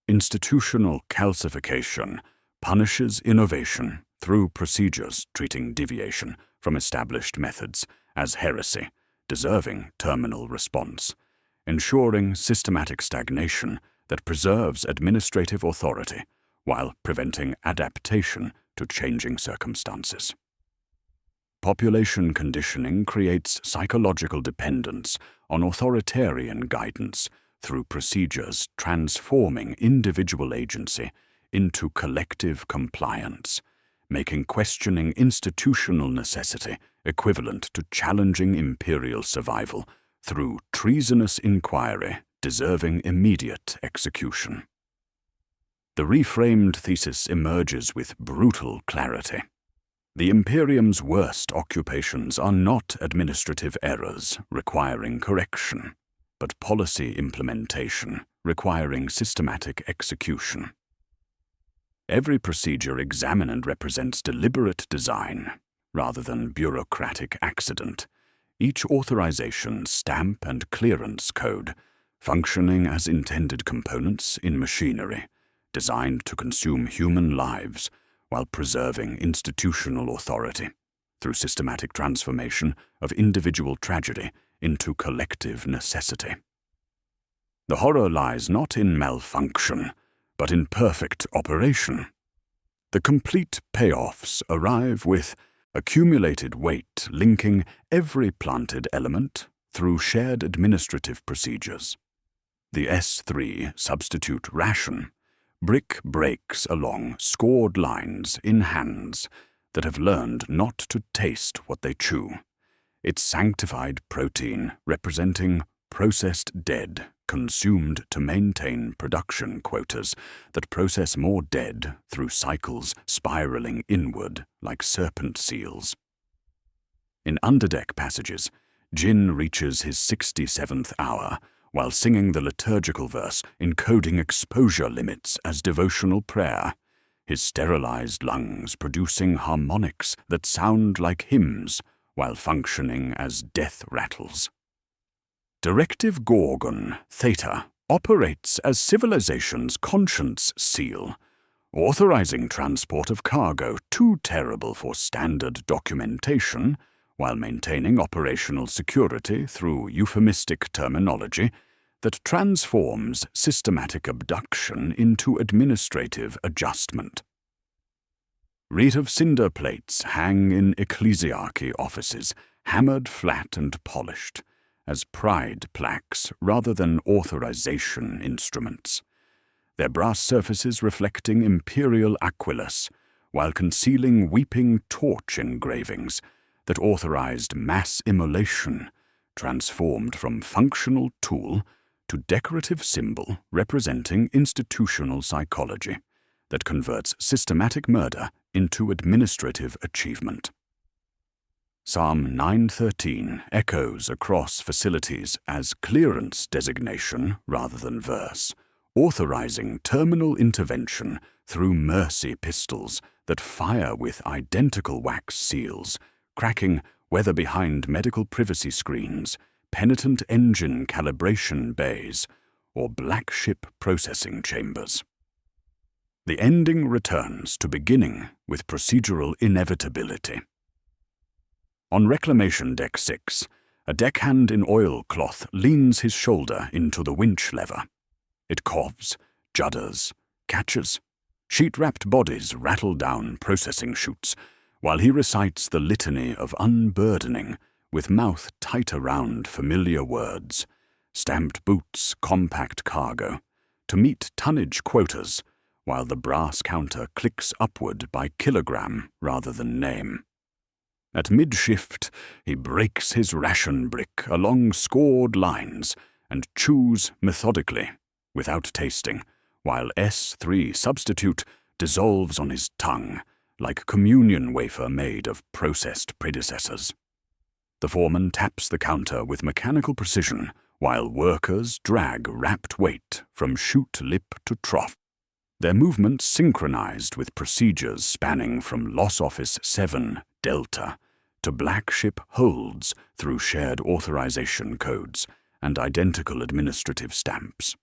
Institutional calcification punishes innovation through procedures treating deviation from established methods as heresy, deserving terminal response, ensuring systematic stagnation that preserves administrative authority while preventing adaptation to changing circumstances. Population conditioning creates psychological dependence on authoritarian guidance through procedures transforming individual agency into collective compliance, making questioning institutional necessity equivalent to challenging imperial survival through treasonous inquiry deserving immediate execution. The reframed thesis emerges with brutal clarity. The Imperium's worst occupations are not administrative errors requiring correction, but policy implementation requiring systematic execution. Every procedure examined represents deliberate design rather than bureaucratic accident, each authorization, stamp, and clearance code functioning as intended components in machinery designed to consume human lives while preserving institutional authority through systematic transformation of individual tragedy into collective necessity. The horror lies not in malfunction, but in perfect operation. The complete payoffs arrive with accumulated weight linking every planted element through shared administrative procedures. The S3 substitute ration brick breaks along scored lines in hands that have learned not to taste what they chew, its sanctified protein representing processed dead, consumed to maintain production quotas that process more dead through cycles spiraling inward like serpent seals. In underdeck passages, Jin reaches his 67th hour while singing the liturgical verse encoding exposure limits as devotional prayer, his sterilized lungs producing harmonics that sound like hymns while functioning as death rattles. Directive Gorgon, Theta, operates as civilization's conscience seal, authorizing transport of cargo too terrible for standard documentation while maintaining operational security through euphemistic terminology that transforms systematic abduction into administrative adjustment. Wreath of cinder plates hang in ecclesiarchy offices, hammered flat and polished, as pride plaques rather than authorization instruments, their brass surfaces reflecting imperial aquilus, while concealing weeping torch engravings that authorized mass immolation, transformed from functional tool to decorative symbol representing institutional psychology that converts systematic murder into administrative achievement. Psalm 913 echoes across facilities as clearance designation rather than verse, authorizing terminal intervention through mercy pistols that fire with identical wax seals, cracking whether behind medical privacy screens, penitent engine calibration bays, or black ship processing chambers. The ending returns to beginning with procedural inevitability. On Reclamation Deck 6, a deckhand in oilcloth leans his shoulder into the winch lever. It coughs, judders, catches. Sheet-wrapped bodies rattle down processing chutes, while he recites the litany of unburdening with mouth tight around familiar words, stamped boots, compact cargo, to meet tonnage quotas, while the brass counter clicks upward by kilogram rather than name. At mid-shift, he breaks his ration brick along scored lines and chews methodically, without tasting, while S3 substitute dissolves on his tongue like communion wafer made of processed predecessors. The foreman taps the counter with mechanical precision, while workers drag wrapped weight from chute lip to trough, their movements synchronized with procedures spanning from Loss Office 7 Delta to Black Ship holds through shared authorization codes and identical administrative stamps.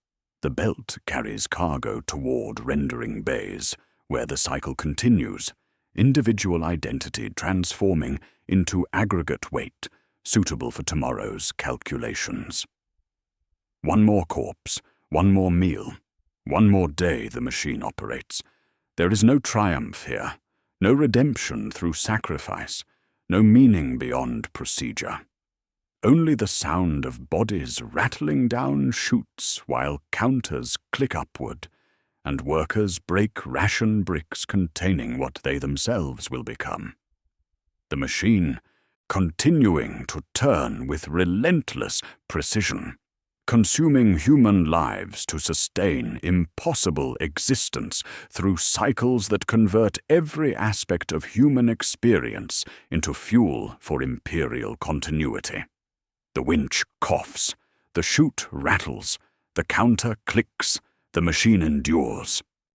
The belt carries cargo toward rendering bays, where the cycle continues, individual identity transforming into aggregate weight suitable for tomorrow's calculations. One more corpse, one more meal, one more day the machine operates. There is no triumph here, no redemption through sacrifice, no meaning beyond procedure. Only the sound of bodies rattling down chutes while counters click upward, and workers break ration bricks containing what they themselves will become. The machine, continuing to turn with relentless precision, consuming human lives to sustain impossible existence through cycles that convert every aspect of human experience into fuel for imperial continuity. The winch coughs, the chute rattles, the counter clicks, the machine endures.